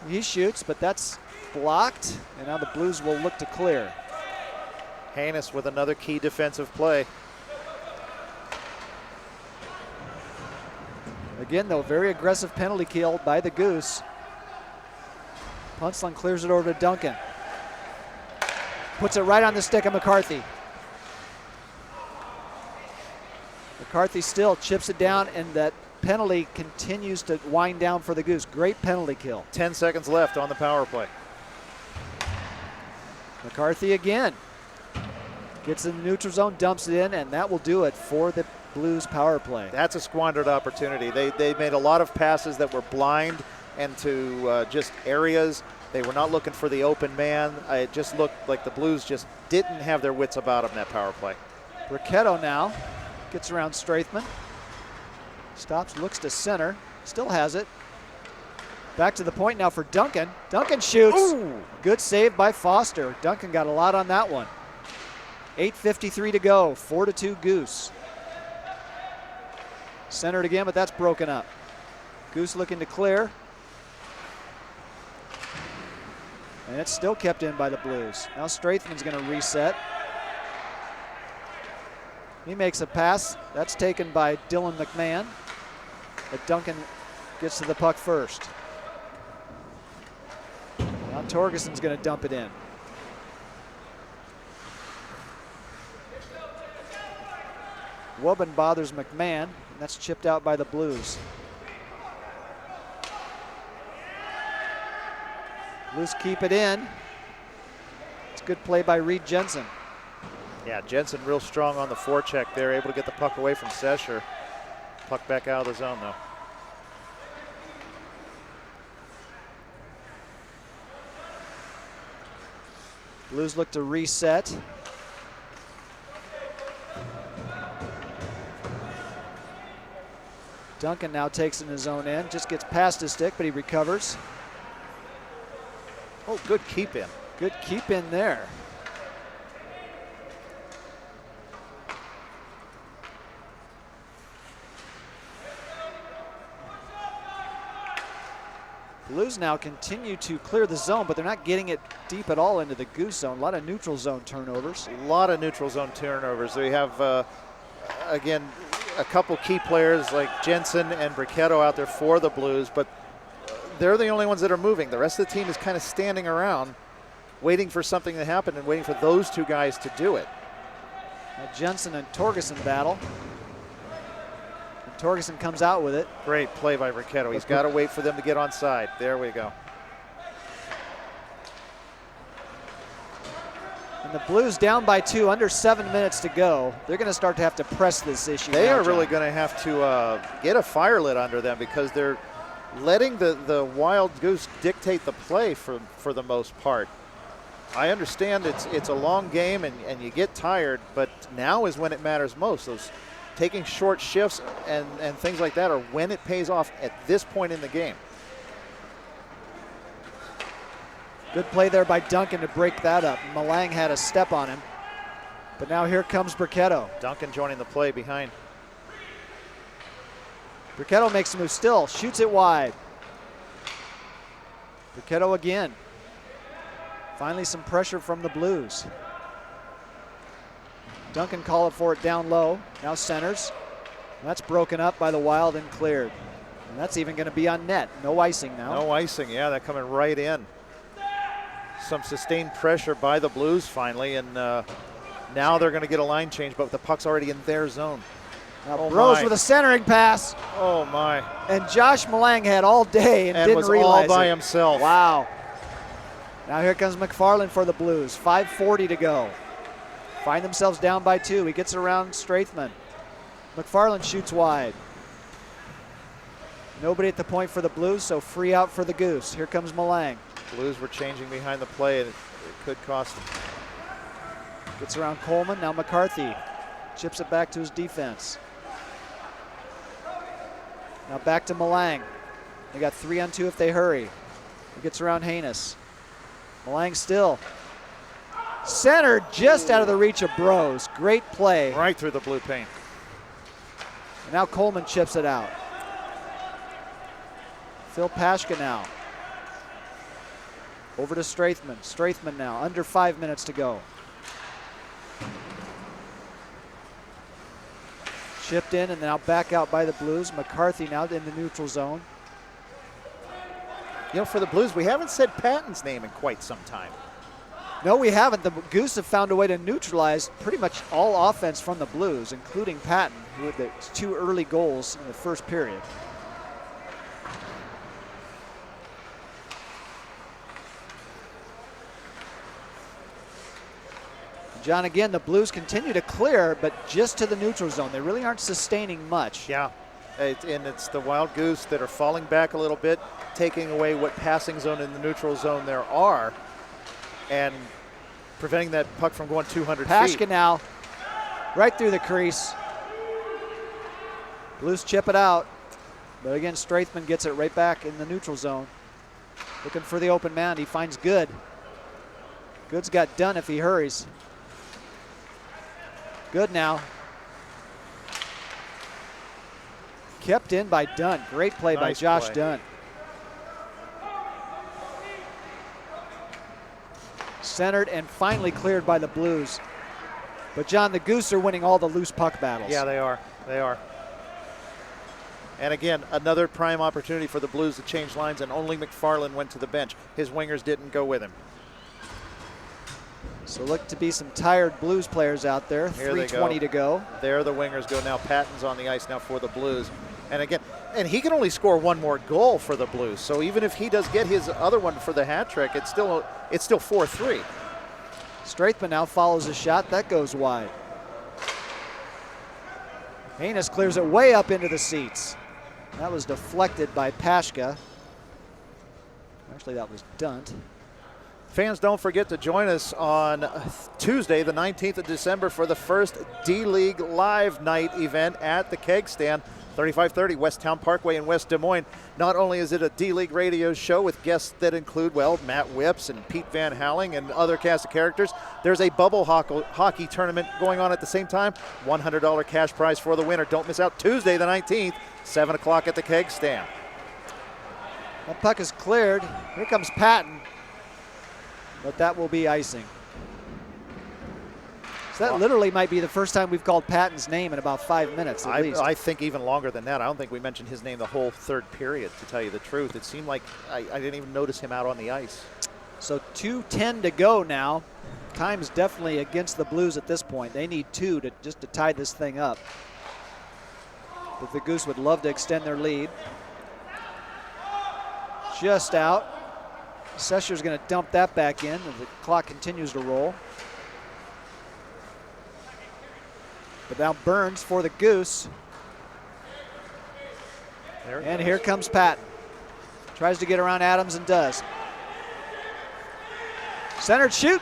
He shoots, but that's blocked. And now the Blues will look to clear. Hannes with another key defensive play. Again, though, very aggressive penalty kill by the Goose. Punslin clears it over to Duncan. Puts it right on the stick of McCarthy. McCarthy still chips it down, and that penalty continues to wind down for the Goose. Great penalty kill. 10 seconds left on the power play. McCarthy again. Gets in the neutral zone, dumps it in, and that will do it for the Blues power play. That's a squandered opportunity. They made a lot of passes that were blind and to just areas. They were not looking for the open man. It just looked like the Blues just didn't have their wits about them that power play. Ricchetto now gets around Strathman. Stops, looks to center, still has it. Back to the point now for Duncan. Duncan shoots. Ooh. Good save by Foster. Duncan got a lot on that one. 8:53 to go, 4-2 Goose. Centered again, but that's broken up. Goose looking to clear. And it's still kept in by the Blues. Now Strathman's going to reset. He makes a pass. That's taken by Dylan McMahon. But Duncan gets to the puck first. Now Torgerson's going to dump it in. Wubben bothers McMahon, and that's chipped out by the Blues. Blues keep it in. It's a good play by Reed Jensen. Yeah, Jensen real strong on the forecheck there, able to get the puck away from Sesher. Puck back out of the zone, though. Blues look to reset. Duncan now takes it in his own end, just gets past his stick, but he recovers. Oh, good keep in. Good keep in there. Blues now continue to clear the zone, but they're not getting it deep at all into the Goose zone. A lot of neutral zone turnovers. A lot of neutral zone turnovers. They have, again, a couple key players like Jensen and Ricchetto out there for the Blues, but they're the only ones that are moving. The rest of the team is kind of standing around, waiting for something to happen and waiting for those two guys to do it. Now Jensen and Torgerson battle. And Torgerson comes out with it. Great play by Ricchetto. He's got to wait for them to get on side. There we go. And the Blues down by 2, under 7 minutes to go. They're going to start to have to press this issue. They now, are really John. going to have to get a fire lit under them because they're letting the Wild Goose dictate the play for the most part. I understand it's a long game and you get tired, but now is when it matters most. Those taking short shifts and things like that are when it pays off at this point in the game. Good play there by Duncan to break that up. Malang had a step on him. But now here comes Ricchetto. Duncan joining the play behind. Ricchetto makes a move still, shoots it wide. Ricchetto again. Finally some pressure from the Blues. Duncan called for it down low, now centers. That's broken up by the Wild and cleared. And that's even gonna be on net, no icing now. No icing, yeah, that coming right in. Some sustained pressure by the Blues finally, and now they're gonna get a line change, but the puck's already in their zone. Now Bros with a centering pass. Oh my. And Josh Malang had all day and didn't was realize all by it. himself. Wow. Now here comes McFarland for the Blues. 5:40 to go. Find themselves down by 2. He gets around Strathman. McFarland shoots wide. Nobody at the point for the Blues, so free out for the Goose. Here comes Malang. Blues were changing behind the play, and it could cost them. Gets around Coleman. Now McCarthy chips it back to his defense. Now back to Malang. They got 3-on-2 if they hurry. He gets around Haynes. Malang still. Centered just out of the reach of Bros. Great play. Right through the blue paint. And now Coleman chips it out. Phil Pashka now. Over to Strathman. Strathman now, under 5 minutes to go. Chipped in and now back out by the Blues. McCarthy now in the neutral zone. You know, for the Blues, we haven't said Patton's name in quite some time. No, we haven't. The Goose have found a way to neutralize pretty much all offense from the Blues, including Patton, who had the 2 early goals in the first period. John, again, the Blues continue to clear, but just to the neutral zone. They really aren't sustaining much. Yeah. And it's the Wild Goose that are falling back a little bit, taking away what passing zone in the neutral zone there are, and preventing that puck from going 200 feet. Pashka now, right through the crease. Blues chip it out, but again, Strathman gets it right back in the neutral zone. Looking for the open man, he finds Good. Good's got Dunn if he hurries. Good now. Kept in by Dunn. Great play by Josh Dunn. Centered and finally cleared by the Blues. But John, the Goose are winning all the loose puck battles. Yeah, they are. They are. And again, another prime opportunity for the Blues to change lines, and only McFarland went to the bench. His wingers didn't go with him. So look to be some tired Blues players out there. 3:20 to go. There the wingers go now. Patton's on the ice now for the Blues. And again, and he can only score one more goal for the Blues. So even if he does get his other one for the hat trick, it's still 4-3. Strathman now follows a shot. That goes wide. Haynes clears it way up into the seats. That was deflected by Pashka. Actually, that was Dunt. Fans, don't forget to join us on Tuesday, the 19th of December, for the first D-League Live Night event at the Keg Stand, 3530 West Town Parkway in West Des Moines. Not only is it a D-League radio show with guests that include, well, Matt Whips and Pete Van Howling and other cast of characters, there's a bubble hockey tournament going on at the same time. $100 cash prize for the winner. Don't miss out Tuesday, the 19th, 7 o'clock at the Keg Stand. That puck is cleared. Here comes Patton. But that will be icing. So that literally might be the first time we've called Patton's name in about 5 minutes at least. I think even longer than that. I don't think we mentioned his name the whole third period, to tell you the truth. It seemed like I didn't even notice him out on the ice. So 2:10 to go now. Time's definitely against the Blues at this point. They need two to tie this thing up. But the Goose would love to extend their lead. Just out. Sescher's going to dump that back in as the clock continues to roll. But now Burns for the Goose. And here comes Patton. Tries to get around Adams and does. Centered shoot.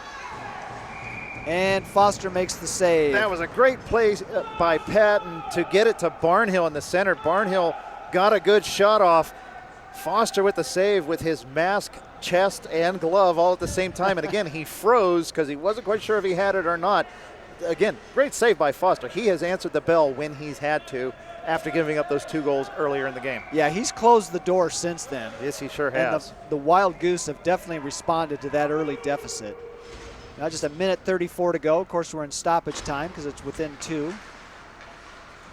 And Foster makes the save. That was a great play by Patton to get it to Barnhill in the center. Barnhill got a good shot off. Foster with the save with his mask, chest, and glove all at the same time. And again, he froze because he wasn't quite sure if he had it or not. Again, great save by Foster. He has answered the bell when he's had to after giving up those 2 goals earlier in the game. Yeah, he's closed the door since then. Yes, he sure has. And the Wild Goose have definitely responded to that early deficit. Now just 1:34 to go. Of course, we're in stoppage time because it's within 2.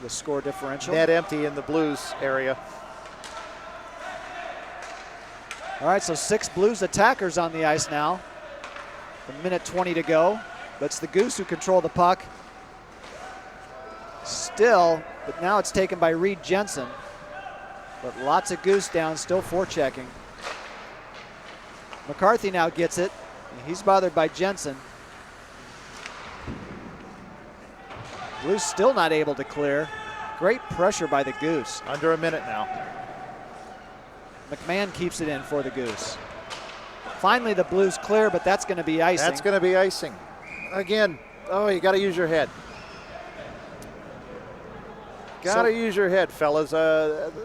The score differential. Net empty in the Blues area. All right, so 6 Blues attackers on the ice now. 1:20 to go. But it's the Goose who control the puck. Still, but now it's taken by Reed Jensen. But lots of Goose down, still forechecking. McCarthy now gets it. He's bothered by Jensen. Blues still not able to clear. Great pressure by the Goose. Under a minute now. McMahon keeps it in for the Goose. Finally, the Blues clear, but that's going to be icing. That's going to be icing. Again, you got to use your head. Got to use your head, fellas.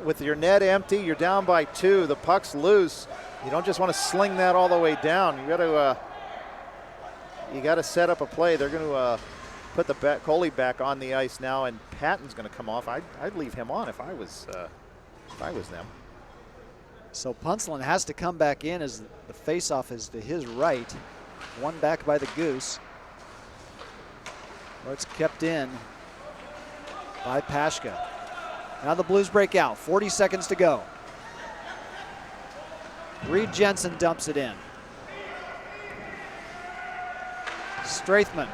With your net empty, you're down by 2. The puck's loose. You don't just want to sling that all the way down. You got to set up a play. They're going to put the goalie back on the ice now, and Patton's going to come off. I'd leave him on if I was them. So Punslin has to come back in as the faceoff is to his right. One back by the Goose. Or it's kept in by Pashka. Now the Blues break out. 40 seconds to go. Reed Jensen dumps it in. Strathman.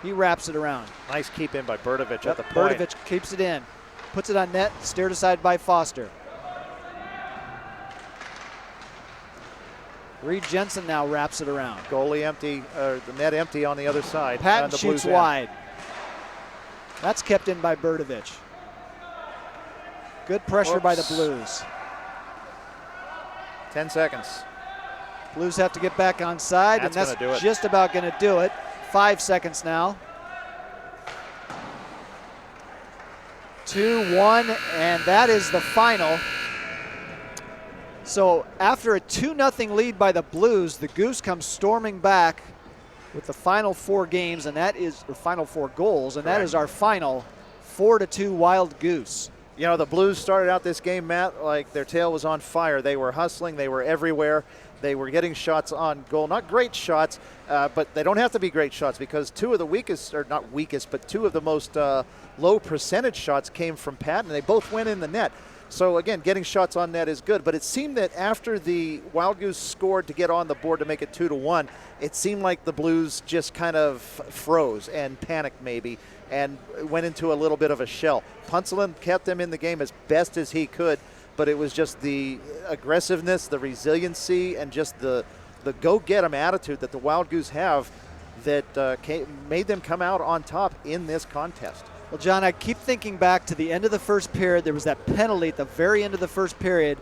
He wraps it around. Nice keep in by Berdovich at the point. Berdovich keeps it in. Puts it on net, steered aside by Foster. Reed Jensen now wraps it around. Goalie empty, the net empty on the other side. Patton shoots wide. That's kept in by Berdovich. Good pressure by the Blues. 10 seconds. Blues have to get back on side, and that's just about going to do it. 5 seconds now. 2-1, and that is the final. So after a 2-0 lead by the Blues, the Goose comes storming back with the final 4 games, and that is the final 4 goals, and that is our final 4-2 Wild Goose. You know, the Blues started out this game, Matt, like their tail was on fire. They were hustling. They were everywhere. They were getting shots on goal. Not great shots, but they don't have to be great shots because 2 of the weakest, or not weakest, but 2 of the most low percentage shots came from Patton. They both went in the net. So, again, getting shots on net is good. But it seemed that after the Wild Goose scored to get on the board to make it 2-1, it seemed like the Blues just kind of froze and panicked maybe and went into a little bit of a shell. Punselin kept them in the game as best as he could, but it was just the aggressiveness, the resiliency, and just the go-get-'em attitude that the Wild Goose have that made them come out on top in this contest. Well, John, I keep thinking back to the end of the first period. There was that penalty at the very end of the first period,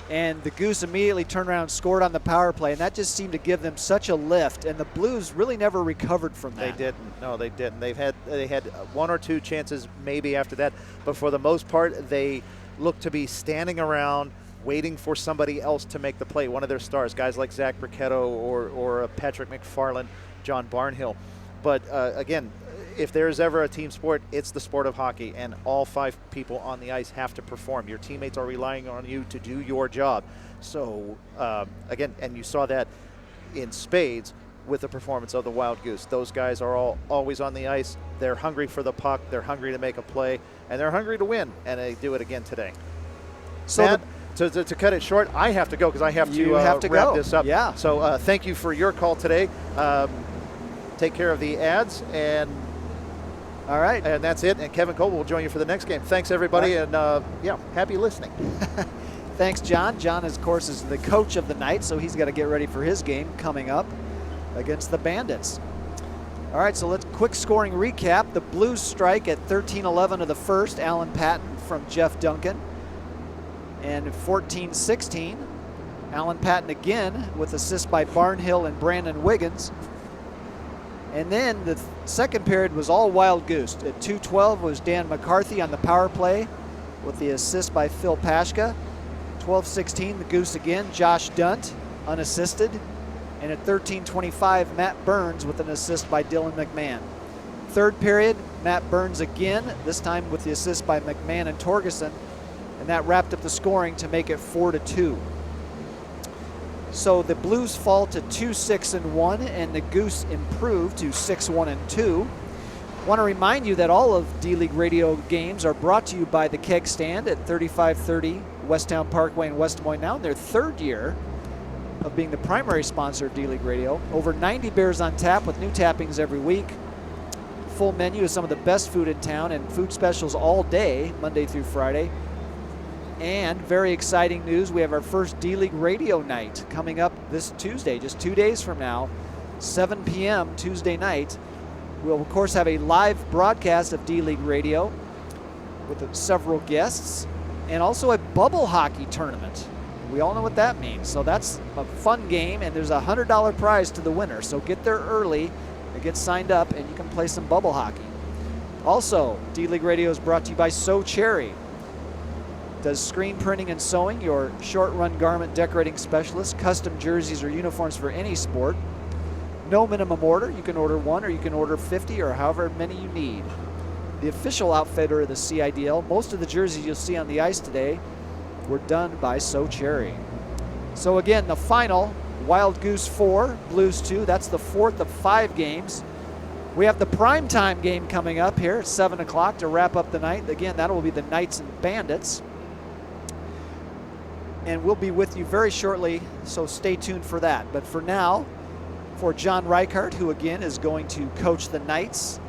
and the Goose immediately turned around and scored on the power play, and that just seemed to give them such a lift, and the Blues really never recovered from that. They didn't. No, they didn't. They had 1 or 2 chances maybe after that, but for the most part, they looked to be standing around waiting for somebody else to make the play, one of their stars, guys like Zach Bricketto or Patrick McFarland, John Barnhill. But again, if there's ever a team sport, it's the sport of hockey, and all 5 people on the ice have to perform. Your teammates are relying on you to do your job. So, again, and you saw that in spades with the performance of the Wild Goose. Those guys are always on the ice. They're hungry for the puck. They're hungry to make a play, and they're hungry to win, and they do it again today. So, Matt, to cut it short, I have to go because I have to wrap this up. Yeah. So thank you for your call today. Take care of the ads, and all right. And that's it. And Kevin Cole will join you for the next game. Thanks, everybody, and yeah, happy listening. Thanks, John. John, of course, is the coach of the night, so he's got to get ready for his game coming up against the Bandits. All right, so let's quick scoring recap. The Blues strike at 13-11 of the first. Alan Patton from Jeff Duncan. And 14-16, Alan Patton again with assists by Barnhill and Brandon Wiggins. And then the second period was all Wild Goose. At 2:12 was Dan McCarthy on the power play with the assist by Phil Pashka. 12-16, the Goose again, Josh Dunt, unassisted. And at 13:25, Matt Burns with an assist by Dylan McMahon. Third period, Matt Burns again, this time with the assist by McMahon and Torgerson. And that wrapped up the scoring to make it 4-2. So the Blues fall to 2-6-1, and the Goose improve to 6-1-2. Want to remind you that all of D-League Radio games are brought to you by the Keg Stand at 3530 Westtown Parkway in West Des Moines, now in their 3rd year of being the primary sponsor of D-League Radio. Over 90 beers on tap with new tappings every week. Full menu of some of the best food in town and food specials all day, Monday through Friday. And very exciting news, we have our first D-League Radio night coming up this Tuesday, just 2 days from now, 7 p.m. Tuesday night. We'll, of course, have a live broadcast of D-League Radio with several guests and also a bubble hockey tournament. We all know what that means. So that's a fun game, and there's a $100 prize to the winner. So get there early and get signed up, and you can play some bubble hockey. Also, D-League Radio is brought to you by So Cherry. Does screen printing and sewing, your short-run garment decorating specialist, custom jerseys or uniforms for any sport. No minimum order. You can order 1 or you can order 50 or however many you need. The official outfitter of the CIDL, most of the jerseys you'll see on the ice today were done by So Cherry. So again, the final, Wild Goose 4, Blues 2. That's the 4th of 5 games. We have the primetime game coming up here at 7 o'clock to wrap up the night. Again, that will be the Knights and Bandits. And we'll be with you very shortly, so stay tuned for that. But for now, for John Reichart, who again is going to coach the Knights,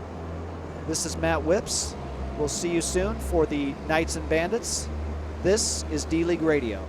this is Matt Whips. We'll see you soon for the Knights and Bandits. This is D-League Radio.